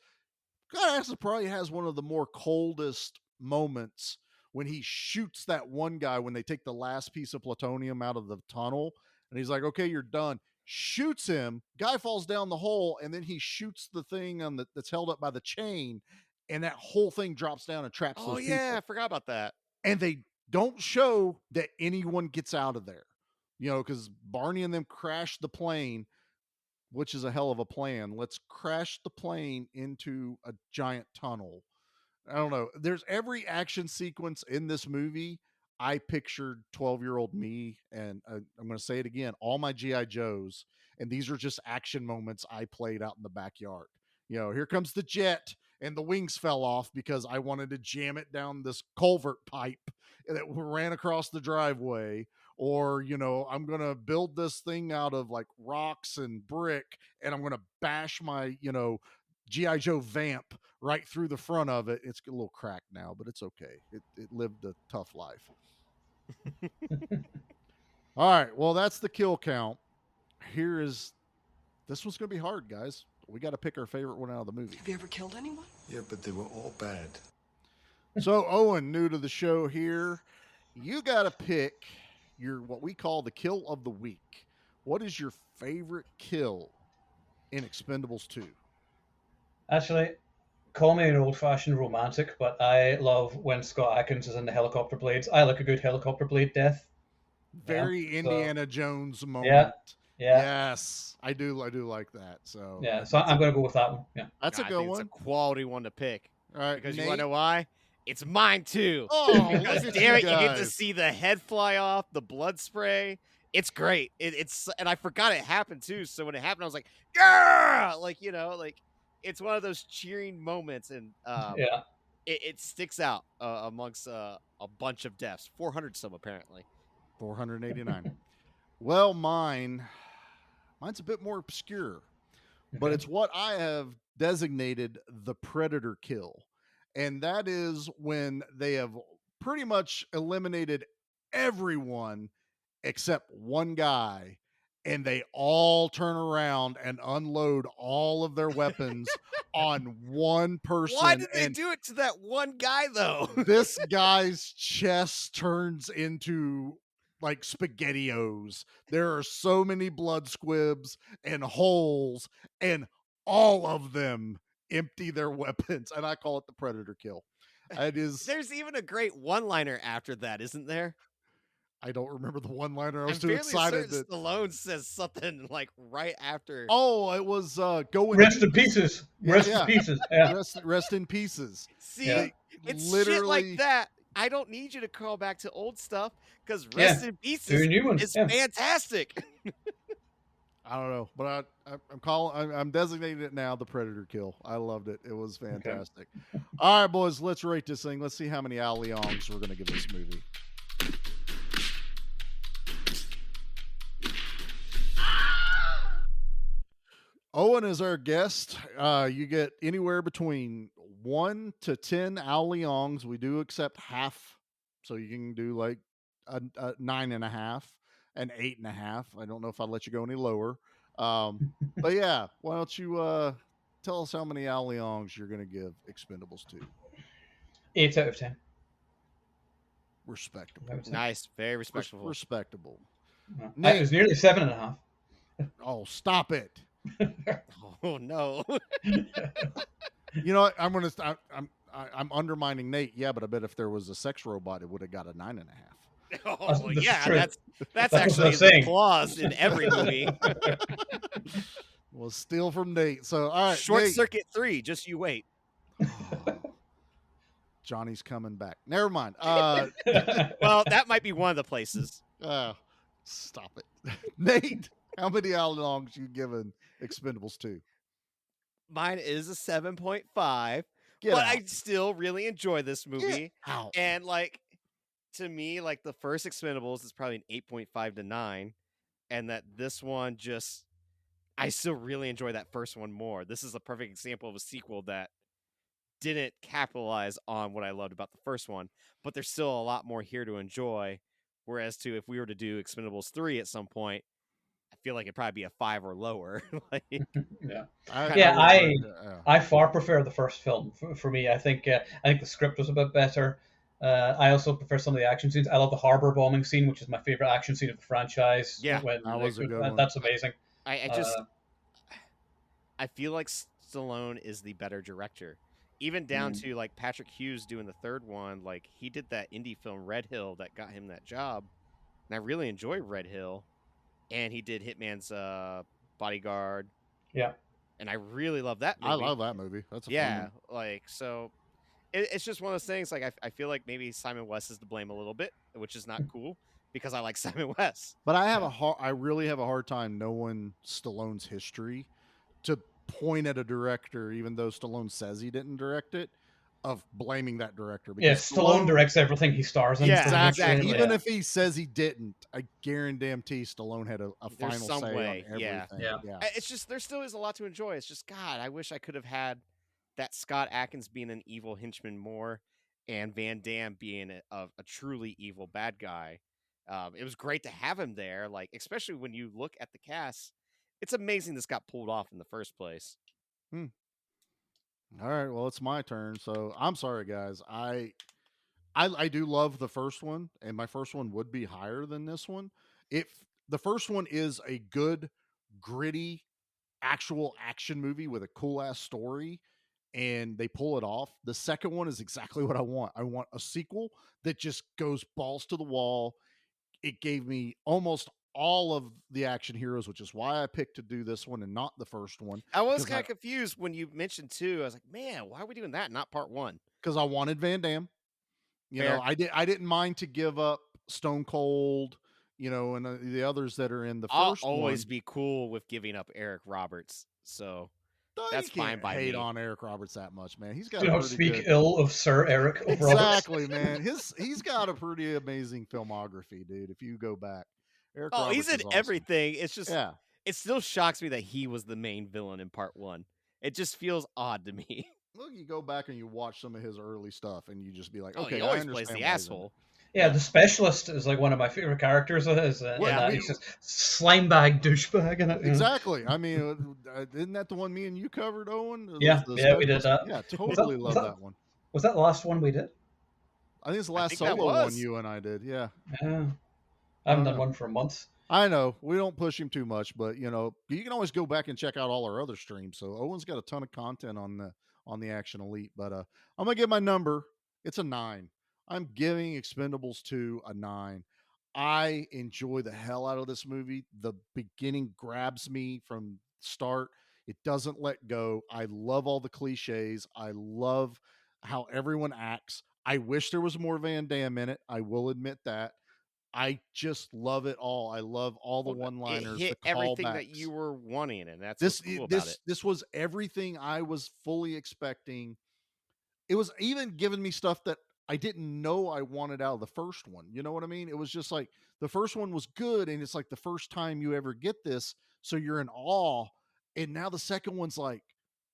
probably has one of the more coldest moments when he shoots that one guy when they take the last piece of plutonium out of the tunnel. And he's like, okay, you're done. Shoots him. Guy falls down the hole, and then he shoots the thing that's held up by the chain, and that whole thing drops down and traps those people. I forgot about that. And they don't show that anyone gets out of there. Because Barney and them crash the plane, which is a hell of a plan. Let's crash the plane into a giant tunnel. I don't know. There's every action sequence in this movie. I pictured 12-year-old me, and I'm going to say it again, all my G.I. Joes, and these are just action moments I played out in the backyard. Here comes the jet, and the wings fell off because I wanted to jam it down this culvert pipe that ran across the driveway. or I'm gonna build this thing out of like rocks and brick, and I'm gonna bash my GI Joe vamp right through the front of it. It's a little cracked now, but it's okay. It lived a tough life. All right, well, that's the kill count. This one's gonna be hard, guys. We got to pick our favorite one out of the movie. Have you ever killed anyone? Yeah, but they were all bad. So, Owen, new to the show here, you got to pick what we call the kill of the week. What is your favorite kill in Expendables 2? Actually, call me an old-fashioned romantic, but I love when Scott Adkins is in the helicopter blades. I like a good helicopter blade death. Very Indiana Jones moment. Yeah. Yes, I do like that. So yeah, so I'm going to go with that one. Yeah, that's a good one. It's a quality one to pick. All right, because Nate? you want to know why? It's mine too. Oh, because look at damn it, you you get to guys. see the head fly off, the blood spray. It's great. It's and I forgot it happened too. So when it happened, I was like, yeah, like it's one of those cheering moments, and it sticks out amongst a bunch of deaths. 400 some apparently. 489. Well, mine's a bit more obscure, but it's what I have designated the Predator kill. And that is when they have pretty much eliminated everyone except one guy, and they all turn around and unload all of their weapons on one person. Why did they do it to that one guy, though? This guy's chest turns into like SpaghettiOs. There are so many blood squibs and holes, and all of them empty their weapons, and I call it the Predator kill. It is. There's even a great one-liner after that, isn't there? I don't remember the one-liner. I was I'm too fairly excited certain that Stallone says something like right after. Oh, it was going. Rest in pieces. Rest in pieces. Yeah. Rest in pieces. See, it's shit like that. I don't need you to call back to old stuff because Rest in Pieces is fantastic. I don't know, but I'm designating it now the Predator kill. I loved it. It was fantastic. Okay. All right, boys, let's rate this thing. Let's see how many Al Leongs we're going to give this movie. Owen is our guest. You get anywhere between 1 to 10 Al Leongs. We do accept half, so you can do like a 9.5, an 8.5. I don't know if I'll let you go any lower. But yeah, why don't you tell us how many Al Leongs you're going to give Expendables 2? 8 out of 10. Respectable. Nice, very respectable. Respectable. It was nearly 7.5. Oh, stop it. Oh no. You know what? I'm undermining Nate. Yeah, but I bet if there was a sex robot, it would have got a 9.5. Oh yeah, that's actually the clause in every movie. Well, steal from Nate. So all right, Short Nate. Circuit 3. Just you wait. Johnny's coming back. Never mind. Well, that might be one of the places. Stop it, Nate. How many Al Leongs you giving Expendables 2? Mine is a 7.5, but I still really enjoy this movie. And like, to me, like the first Expendables is probably an 8.5 to 9, and that this one I still really enjoy that first one more. This is a perfect example of a sequel that didn't capitalize on what I loved about the first one, but there's still a lot more here to enjoy. Whereas if we were to do Expendables 3 at some point, I feel like it'd probably be a 5 or lower. I far prefer the first film. For me, I think the script was a bit better. I also prefer some of the action scenes. I love the harbor bombing scene, which is my favorite action scene of the franchise. Yeah, that was a good one. That's amazing. I feel like Stallone is the better director. Even down to like Patrick Hughes doing the third one, like he did that indie film Red Hill that got him that job, and I really enjoy Red Hill. And he did Hitman's Bodyguard. Yeah, and I really love that movie. I love that movie. That's a fun one. Like so, it's just one of those things. Like I feel like maybe Simon West is to blame a little bit, which is not cool because I like Simon West. But I really have a hard time knowing Stallone's history to point at a director, even though Stallone says he didn't direct it, of blaming that director. Yeah, Because Stallone directs everything he stars in. Yeah, exactly. Even Yeah. if he says he didn't, I guarantee Stallone had a There's final some say way, on everything. Yeah. It's just there still is a lot to enjoy. It's just God, I wish I could have had that Scott Adkins being an evil henchman more, and Van Damme being a truly evil bad guy. It was great to have him there, like especially when you look at the cast. It's amazing this got pulled off in the first place. All right, well, it's my turn. So I'm sorry, guys. I do love the first one, and my first one would be higher than this one. If the first one is a good, gritty, actual action movie with a cool ass story, and they pull it off, the second one is exactly what I want. I want a sequel that just goes balls to the wall. It gave me almost all of the action heroes, which is why I picked to do this one and not the first one. I was kind of confused when you mentioned 2. I was like, man, why are we doing that? Not part 1. Because I wanted Van Damme. You Fair. know, I didn't mind to give up Stone Cold, you know, and the others that are in the I'll first always one. be cool with giving up Eric Roberts, so No, that's you fine can't by hate me. on Eric Roberts that much, man. He's got Do a not pretty speak good... ill of Sir Eric Roberts. Exactly, man. He's got a pretty amazing filmography, dude. If you go back, Eric Oh, Roberts he's in is awesome. everything. It's just, Yeah. it still shocks me that he was the main villain in part 1. It just feels odd to me. Look, you go back and you watch some of his early stuff, and you just be like, Oh, okay, he I always understand plays the why he's in asshole. Yeah, the Specialist is like one of my favorite characters of his. Well, He's just slimebag douchebag in it. Exactly. I mean, isn't that the one me and you covered, Owen? Yeah, we did that. Yeah, totally love that one. Was that the last one we did? I think it's the last solo one you and I did. Yeah. I haven't done one for months. I know we don't push him too much, but you know you can always go back and check out all our other streams. So Owen's got a ton of content on the Action Elite. But I'm gonna give my number. It's a 9. I'm giving Expendables 2 a 9. I enjoy the hell out of this movie. The beginning grabs me from start. It doesn't let go. I love all the cliches. I love how everyone acts. I wish there was more Van Damme in it. I will admit that. I just love it all. I love all the one-liners, It hit the everything callbacks. that you were wanting, and that's what's cool about it. This was everything I was fully expecting. It was even giving me stuff that I didn't know I wanted out of the first one. You know what I mean? It was just like the first one was good, and it's like the first time you ever get this, so you're in awe. And now the second one's like,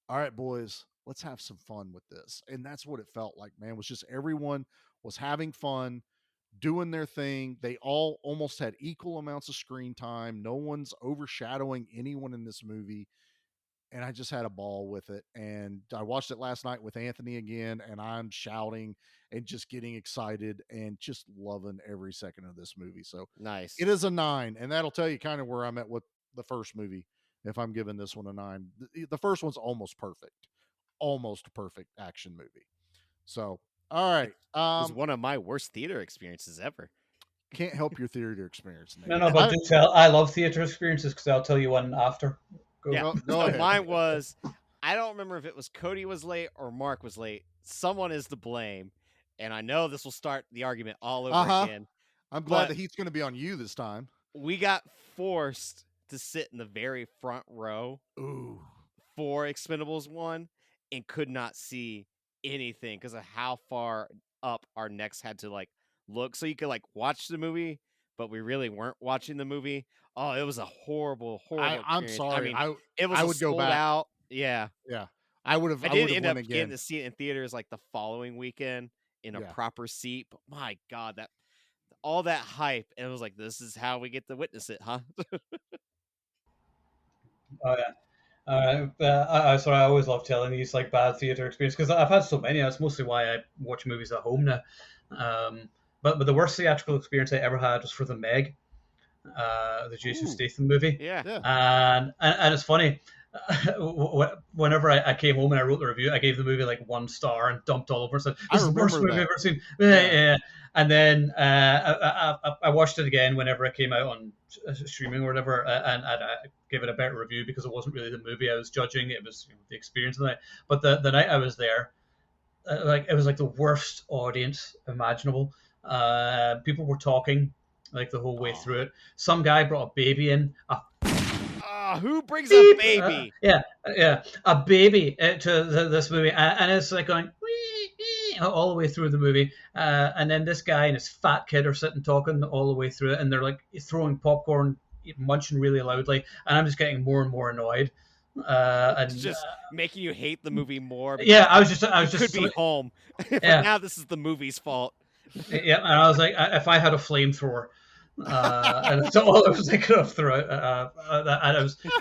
all right, boys, let's have some fun with this. And that's what it felt like, man. It was just everyone was having fun, doing their thing. They all almost had equal amounts of screen time. No one's overshadowing anyone in this movie. And I just had a ball with it. And I watched it last night with Anthony again, and I'm shouting and just getting excited and just loving every second of this movie. So nice. It is a 9, and that'll tell you kind of where I'm at with the first movie. If I'm giving this one a 9, the first one's almost perfect action movie. So, all right. It was one of my worst theater experiences ever. Can't help your theater experience, Nate. No, but do tell. I love theater experiences because I'll tell you one after. Go So ahead. mine was, I don't remember if it was Cody was late or Mark was late. Someone is to blame, and I know this will start the argument all over again. I'm glad that he's going to be on you this time. We got forced to sit in the very front row for Expendables 1 and could not see anything because of how far up our necks had to like look. So you could like watch the movie, but we really weren't watching the movie. Oh, it was a horrible I'm experience. sorry. I mean, it was I would go sold back. out. Yeah. I would have. I I did would have end went up again. getting to see it in theaters like the following weekend in a Yeah. proper seat. But my God, that all that hype, and it was like, this is how we get to witness it, huh? Oh yeah. Sorry, I always love telling these like bad theater experiences because I've had so many. That's mostly why I watch movies at home now. But the worst theatrical experience I ever had was for the Meg, the Jason Statham movie. Yeah. And it's funny. Whenever I came home and I wrote the review, I gave the movie like 1 star and dumped all over. Said this is the worst movie I've ever seen. Yeah. And then I watched it again whenever it came out on streaming or whatever, and I gave it a better review because it wasn't really the movie I was judging; it was the experience of the night. But the night I was there, like it was like the worst audience imaginable. People were talking like the whole way through it. Some guy brought a baby in. Who brings a baby? A baby to this movie, and it's like going, all the way through the movie, and then this guy and his fat kid are sitting talking all the way through it, and they're like throwing popcorn, munching really loudly, and I'm just getting more and more annoyed. It's just making you hate the movie more. Yeah, I was You just could be home, but Yeah. now this is the movie's fault. Yeah, and I was like, if I had a flamethrower, and that's all I was thinking of throughout, and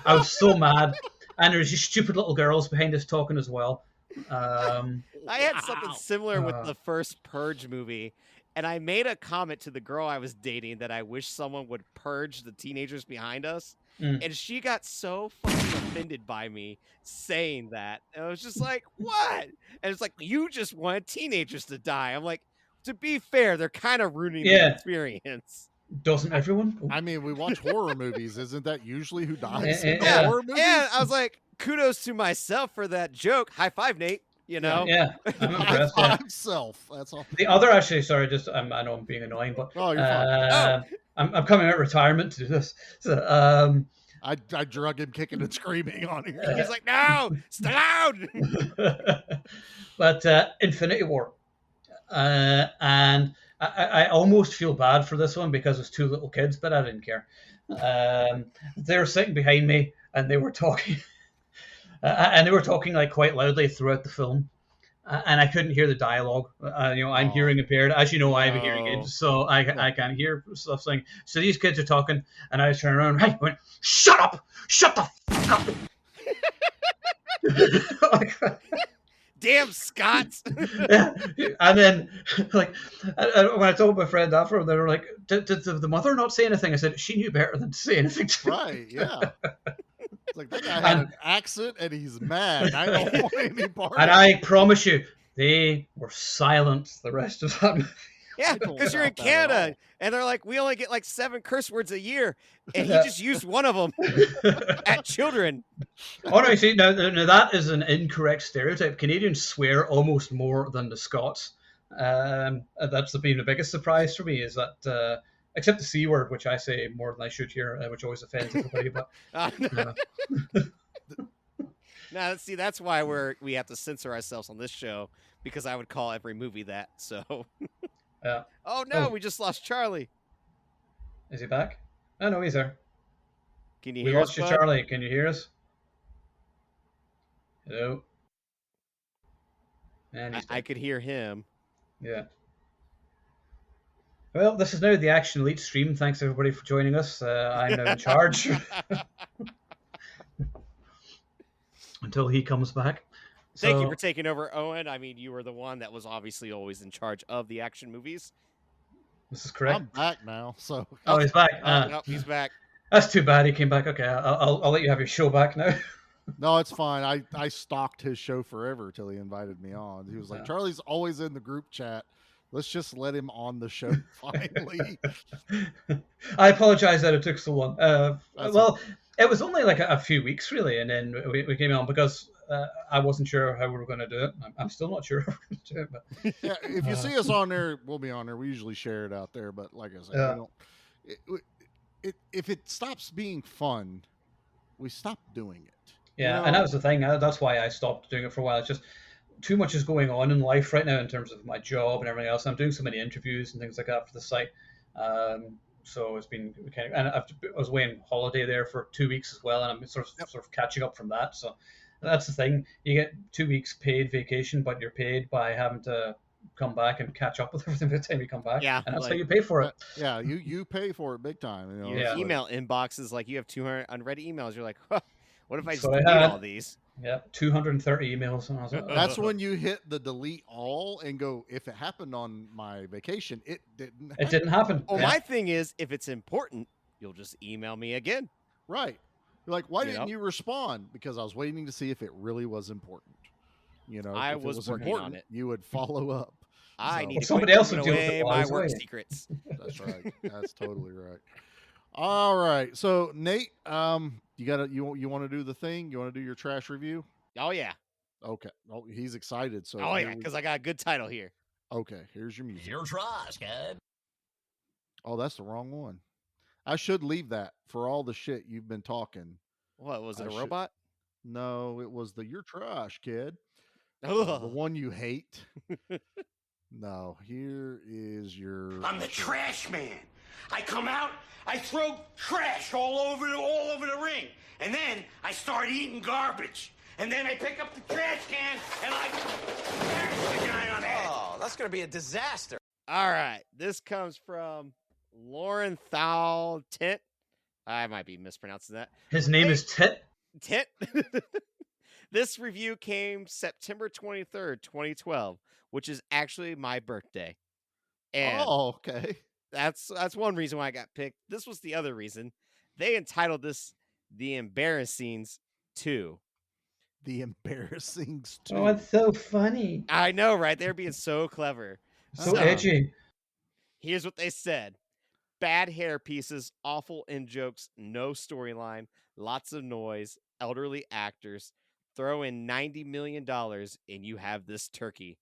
I was so mad, and there's just stupid little girls behind us talking as well. I had something similar with the first Purge movie, and I made a comment to the girl I was dating that I wish someone would purge the teenagers behind us. And she got so fucking offended by me saying that. And I was just like, what? And it's like, you just wanted teenagers to die. I'm like, to be fair, they're kind of ruining the experience. Doesn't everyone? I mean, we watch horror movies. Isn't that usually who dies? Yeah. Horror movies? And I was like, kudos to myself for that joke. High five, Nate. You know? Yeah, I'm impressed. Yeah. Himself. That's all. The other, actually, sorry, just I know I'm being annoying, but you're fine. I'm coming out of retirement to do this. So, I drug him kicking and screaming on here. He's like, no, stay loud. But Infinity War, and I almost feel bad for this one because it's two little kids, but I didn't care. They're sitting behind me and they were talking. And they were talking like quite loudly throughout the film, and I couldn't hear the dialogue. I'm hearing impaired, as you know. I have a hearing aid, so I can't hear stuff saying. So these kids are talking, and I turned around, and I went, "Shut up! Shut the fuck up!" Damn Scots. Yeah. And then, like, when I told my friend after, they were like, "Did the mother not say anything?" I said, "She knew better than to say anything." Right? Yeah. It's like that guy had an accent and he's mad. I don't want any part. And I promise you, they were silent the rest of that movie. Yeah, because you're in Canada, and they're like, we only get like 7 curse words a year, and he just used one of them at children. Oh no, see, now that is an incorrect stereotype. Canadians swear almost more than the Scots. That's been the biggest surprise for me, is that except the C word, which I say more than I should here, which always offends everybody. But now, see, that's why we have to censor ourselves on this show, because I would call every movie that. So, yeah. Oh no, we just lost Charlie. Is he back? Oh no, he's there. Can you hear us? We lost you, Charlie. Can you hear us? Hello. And I could hear him. Yeah. Well, this is now the Action Elite stream. Thanks everybody for joining us. I'm now in charge until he comes back. Thank you for taking over, Owen. I mean, you were the one that was obviously always in charge of the action movies. This is correct. I'm back now, so. Oh, he's back. No, he's back. That's too bad. He came back. Okay, I'll let you have your show back now. No, it's fine. I stalked his show forever till he invited me on. He was like, Charlie's always in the group chat. Let's just let him on the show finally. I apologize that it took so long. It was only like a few weeks, really, and then we came on because I wasn't sure how we were going to do it. I'm still not sure how we're going to do it. But, yeah, if you see us on there, we'll be on there. We usually share it out there, but like I said, we don't. If it stops being fun, we stop doing it. Yeah, and that was the thing. That's why I stopped doing it for a while. It's just too much is going on in life right now in terms of my job and everything else. I'm doing so many interviews and things like that for the site. So it's been kind of, and I was away on holiday there for 2 weeks as well, and I'm sort of catching up from that. So that's the thing. You get 2 weeks paid vacation, but you're paid by having to come back and catch up with everything by the time you come back. Yeah, and that's how you pay for it. Yeah, you pay for it big time. Your email inboxes, like you have 200 unread emails. You're like, huh, what if I just delete all these? Yeah, 230 emails. And I was like, that's when you hit the delete all and go, if it happened on my vacation, it didn't happen. It didn't happen. Well, my thing is, if it's important, you'll just email me again. Right. You're like, why didn't you respond? Because I was waiting to see if it really was important. I was working important, on it. You would follow up. I need to somebody else would do away my work secrets. That's right. That's totally right. All right. So Nate, you want to do the thing? You want to do your trash review? Oh yeah. Okay. Oh, he's excited. So because I got a good title here. Okay, here's your music. Your trash, kid. Oh, that's the wrong one. I should leave that for all the shit you've been talking. What was it? A robot? No, it was the Your Trash, Kid. The one you hate. No, here is your. I'm the trash man. I come out, I throw trash all over the ring, and then I start eating garbage. And then I pick up the trash can and I bash the guy on the head. Oh, that's gonna be a disaster. All right, this comes from Lauren Thal Tit. I might be mispronouncing that. His name is Tit. Tit. This review came September 23rd, 2012, which is actually my birthday. And okay. That's one reason why I got picked. This was the other reason. They entitled this The Embarrassings 2. The Embarrassings 2. Oh, it's so funny. I know, right? They're being so clever. So edgy. Here's what they said. Bad hair pieces, awful in jokes, no storyline, lots of noise, elderly actors. Throw in $90 million and you have this turkey.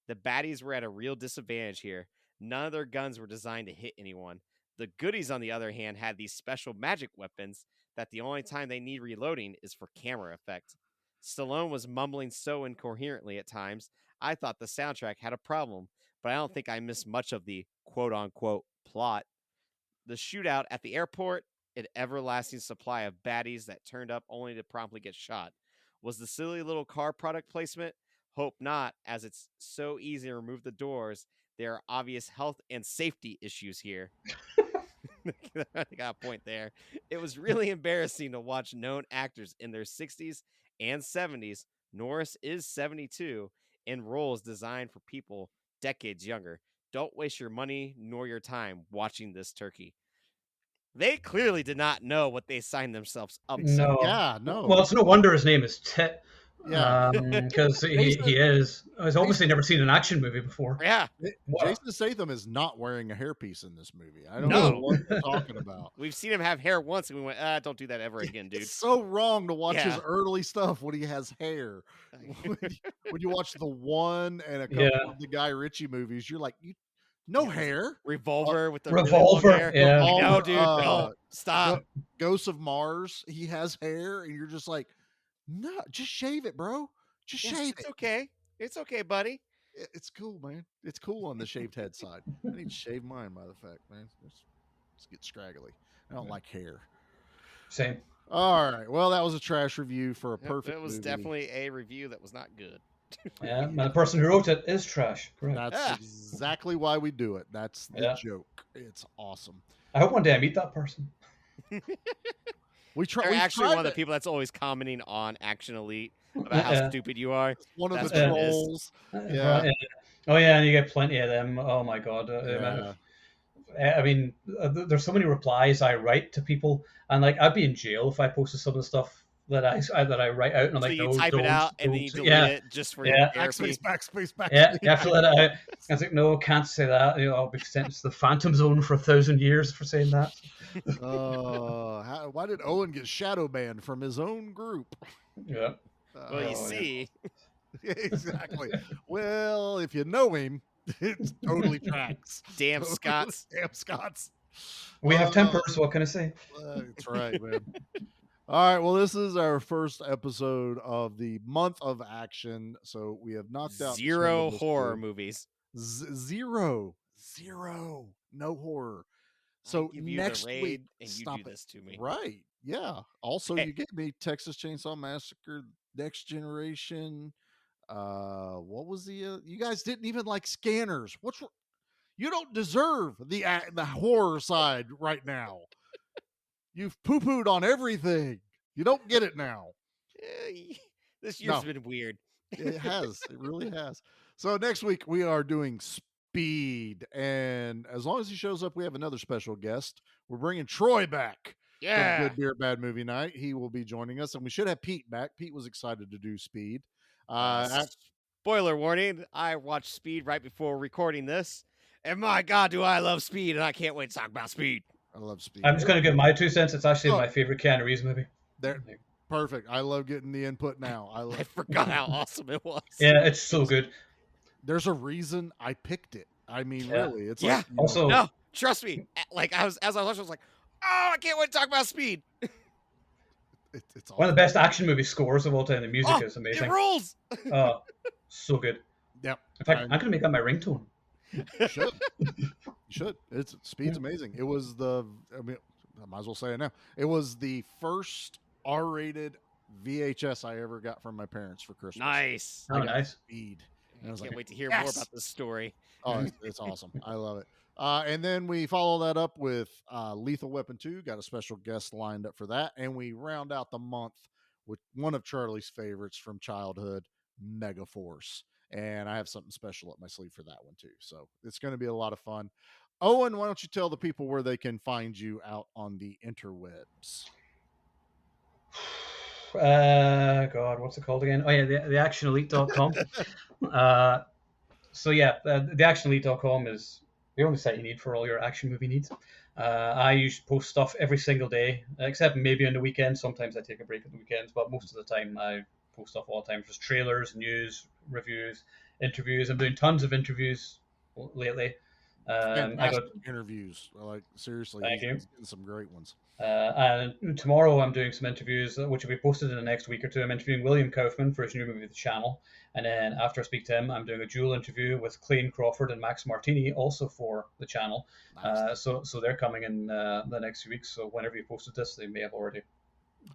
The baddies were at a real disadvantage here. None of their guns were designed to hit anyone. The goodies, on the other hand, had these special magic weapons that the only time they need reloading is for camera effect. Stallone was mumbling so incoherently at times, I thought the soundtrack had a problem, but I don't think I missed much of the quote-unquote plot. The shootout at the airport, an everlasting supply of baddies that turned up only to promptly get shot. Was the silly little car product placement? Hope not, as it's so easy to remove the doors. There are obvious health and safety issues here. I got a point there. It was really embarrassing to watch known actors in their 60s and 70s. Norris is 72 in roles designed for people decades younger. Don't waste your money nor your time watching this turkey. They clearly did not know what they signed themselves up to. No. Yeah, no. Well, it's no wonder his name is Tit. Yeah. Because he is. He's obviously never seen an action movie before. Yeah. Jason Statham is not wearing a hairpiece in this movie. I don't know what you're talking about. We've seen him have hair once and we went, don't do that ever again, dude. It's so wrong to watch his Yeah. early stuff when he has hair. When you watch The One and a couple of the Guy Ritchie movies, you're like, no hair. Revolver with the Revolver, really long hair. yeah. No, dude, no. Stop. Ghosts of Mars, he has hair, and you're just like, no, just shave it, bro. Just shave It's it. okay. It's okay, buddy. It's cool, man. It's cool on the shaved head side. I need to shave mine, by the fact, man. Let's get scraggly. I don't like hair. Same. All right. Well, that was a trash review for a perfect It was movie. definitely a review that was not good. Yeah, and the person who wrote it is trash. Correct. That's exactly why we do it. That's the joke. It's awesome. I hope one day I meet that person. They're actually one of the people that's always commenting on Action Elite about how stupid you are. One of That's the what it is. trolls. Yeah. Oh yeah, and you get plenty of them. Oh my god. I mean, there's so many replies I write to people, and like I'd be in jail if I posted some of the stuff that I write out, and I'm So like, you no, type don't, it out and then you delete it just for your therapy. Backspace. Yeah, you have to let it out. I was like, no, can't say that. You know, I'll be sentenced to the Phantom Zone for 1,000 years for saying that. Why did Owen get shadow banned from his own group? Yeah. Well, you see. Exactly. Well, if you know him, it totally tracks. Damn Scots. Damn Scots. We have tempers. What can I say? That's right, man. All right. Well, this is our first episode of the month of action. So we have knocked out 0 horror movies. Zero. No horror. So give you next the raid week, and you stop do it. this to me. Right. Yeah. Also, Hey. you gave me Texas Chainsaw Massacre, Next Generation. What was the? You guys didn't even like Scanners. You don't deserve the horror side right now. You've poo-pooed on everything. You don't get it now. This year's been weird. It has. It really has. So next week we are doing Speed, and as long as he shows up, we have another special guest. We're bringing Troy back. Yeah. From Good Beer Bad Movie Night. He will be joining us, and we should have Pete back. Pete was excited to do Speed. Spoiler warning, I watched Speed right before recording this, and my God, do I love Speed, and I can't wait to talk about Speed. I love Speed. I'm just going to give my 2 cents. It's actually my favorite Keanu Reeves movie. Perfect. I love getting the input now. I forgot how awesome it was. Yeah, it's so good. There's a reason I picked it. I mean, really. It's like, also, no, trust me. Like as I was watching, I was like, oh, I can't wait to talk about Speed. It's one of the best action movie scores of all time. The music is amazing. It rules. So good. Yep. In fact, I'm gonna make that my ringtone. You should. You should. Speed's amazing. It was I might as well say it now. It was the first R-rated VHS I ever got from my parents for Christmas. Nice. I got nice. Speed. And I was can't wait to hear more about this story. Oh, it's awesome. I love it. And then we follow that up with Lethal Weapon 2. Got a special guest lined up for that. And we round out the month with one of Charlie's favorites from childhood, Megaforce. And I have something special up my sleeve for that one too. So it's going to be a lot of fun. Owen, why don't you tell the people where they can find you out on the interwebs? God, what's it called again? Oh yeah, the actionelite.com. So yeah, the actionelite.com is the only site you need for all your action movie needs. I usually post stuff every single day, except maybe on the weekend. Sometimes I take a break at the weekends, but most of the time I post stuff all the time. Just trailers, news, reviews, interviews. I'm doing tons of interviews lately. I got interviews. Like seriously, Thank you. He's getting some great ones. And tomorrow I'm doing some interviews, which will be posted in the next week or two. I'm interviewing William Kaufman for his new movie, The Channel. And then after I speak to him, I'm doing a dual interview with Clayton Crawford and Max Martini, also for The Channel. Nice. So they're coming in the next few weeks. So whenever you posted this, they may have already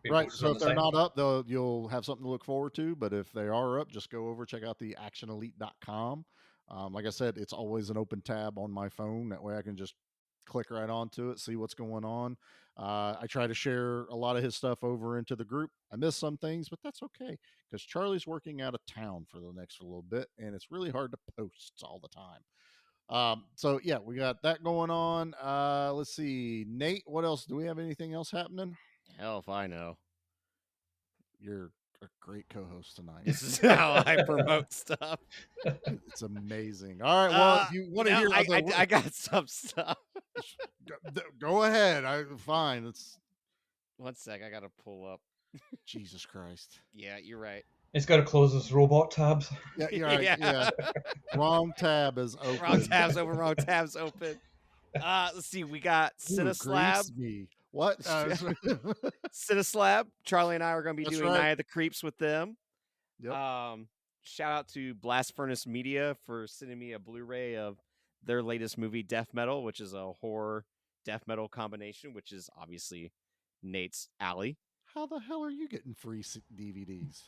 been right. posted So on if the they're site. not up, you'll have something to look forward to. But if they are up, just go over, check out the actionelite.com. Like I said, it's always an open tab on my phone. That way I can just click right onto it, see what's going on. I try to share a lot of his stuff over into the group. I miss some things, but that's okay because Charlie's working out of town for the next little bit, and it's really hard to post all the time. So yeah, we got that going on. Let's see, Nate. What else? Do we have anything else happening? Hell if I know. You're a great co-host tonight. This is how I promote stuff. It's amazing. All right. Well, if you want to hear, I got some stuff. Go ahead. Fine. It's 1 sec. I gotta pull up. Jesus Christ. Yeah, you're right. It's got to close those robot tabs. Yeah, you're right. Yeah. Wrong tab is open. Wrong tabs open. Wrong tabs open. Let's see. We got Cineslab. What? Cineslab. Charlie and I are going to be doing Night of the Creeps with them. Yep. Shout out to Blast Furnace Media for sending me a Blu-ray of their latest movie, Death Metal, which is a horror death metal combination, which is obviously Nate's alley. How the hell are you getting free DVDs?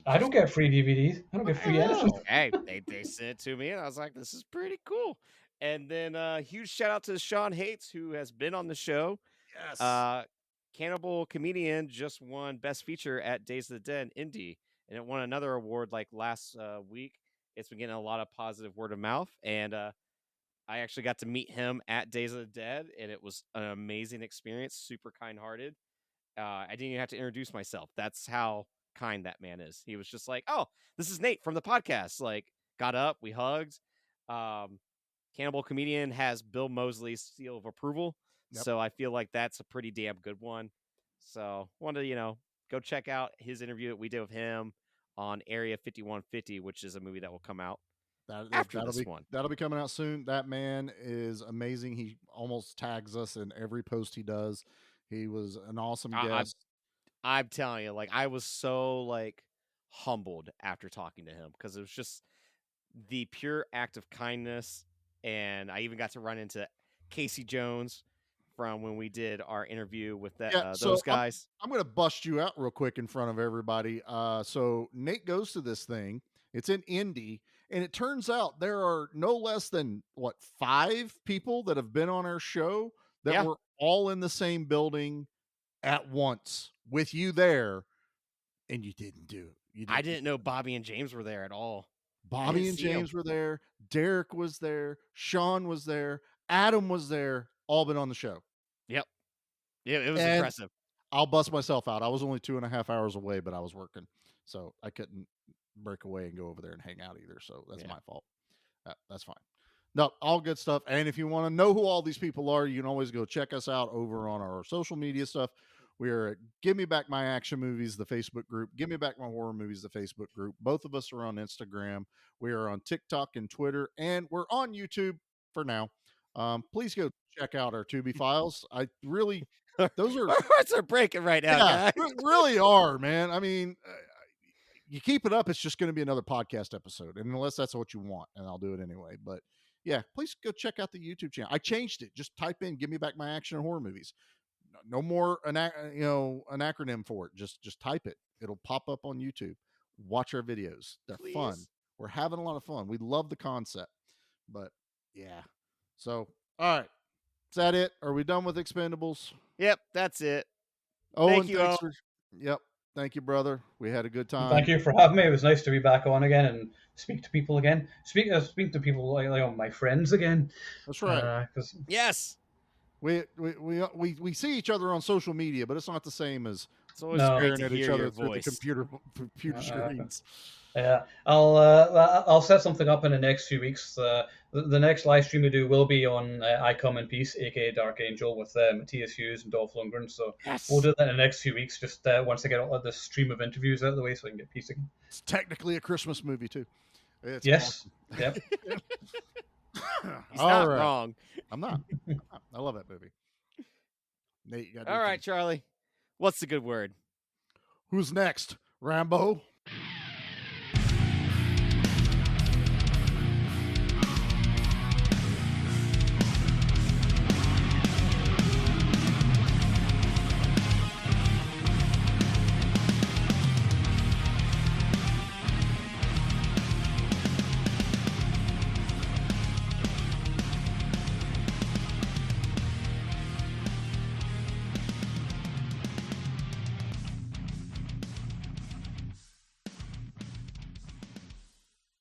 I don't get free DVDs. I don't get free anything. Hey, they sent it to me, and I was like, this is pretty cool. And then huge shout out to Sean Hates, who has been on the show. Yes. Cannibal Comedian just won Best Feature at Days of the Dead Indie, and it won another award like last week. It's been getting a lot of positive word of mouth, and I actually got to meet him at Days of the Dead, and it was an amazing experience. Super kind-hearted. I didn't even have to introduce myself. That's how kind that man is. He was just like, "Oh, this is Nate from the podcast." Like, got up, we hugged. Cannibal Comedian has Bill Moseley's seal of approval, so I feel like that's a pretty damn good one. So, wanted to go check out his interview that we did with him on Area 5150, which is a movie that will come out after this one. That'll be coming out soon. That man is amazing. He almost tags us in every post he does. He was an awesome guest. I'm telling you, like, I was so humbled after talking to him because it was just the pure act of kindness. And I even got to run into Casey Jones from when we did our interview with those guys. I'm going to bust you out real quick in front of everybody. So Nate goes to this thing. It's in Indy. And it turns out there are no less than 5 people that have been on our show that were all in the same building at once with you there, and you didn't do it. I didn't know Bobby and James were there at all. Bobby and James were there. Derek was there. Sean was there. Adam was there. All been on the show. Yep. Yeah, it was impressive. I'll bust myself out. I was only 2.5 hours away, but I was working, so I couldn't break away and go over there and hang out either. So that's my fault. That's fine. No, all good stuff. And if you want to know who all these people are, you can always go check us out over on our social media stuff. We are at Give Me Back My Action Movies, the Facebook group. Give Me Back My Horror Movies, the Facebook group. Both of us are on Instagram. We are on TikTok and Twitter, and we're on YouTube for now. Please go check out our Tubi files. I really, those are our hearts are breaking right now, guys. Really are, man. I mean, you keep it up, it's just going to be another podcast episode, and unless that's what you want, and I'll do it anyway. But yeah, please go check out the YouTube channel. I changed it. Just type in "Give me back my action and horror movies." No more an acronym for it. Just type it. It'll pop up on YouTube. Watch our videos. They're fun. We're having a lot of fun. We love the concept. But yeah. So all right. Is that it? Are we done with Expendables? Yep, that's it. Thank you. Yep. Thank you, brother. We had a good time. Thank you for having me. It was nice to be back on again and speak to people again. Speak to people like my friends again. That's right. Yes. We see each other on social media, but it's not the same as it's always great staring to at hear each other your through voice. the computer screens. Yeah, I'll set something up in the next few weeks. The next live stream we do will be on I Come in Peace, aka Dark Angel, with Matthias Hughes and Dolph Lundgren. So we'll do that in the next few weeks, just once I get all the stream of interviews out of the way, so I can get peace again. It's technically a Christmas movie too. It's yes. Awesome. Yep. He's not wrong. I'm not. I love that movie. Nate, you got all right, Charlie. What's the good word? Who's next? Rambo?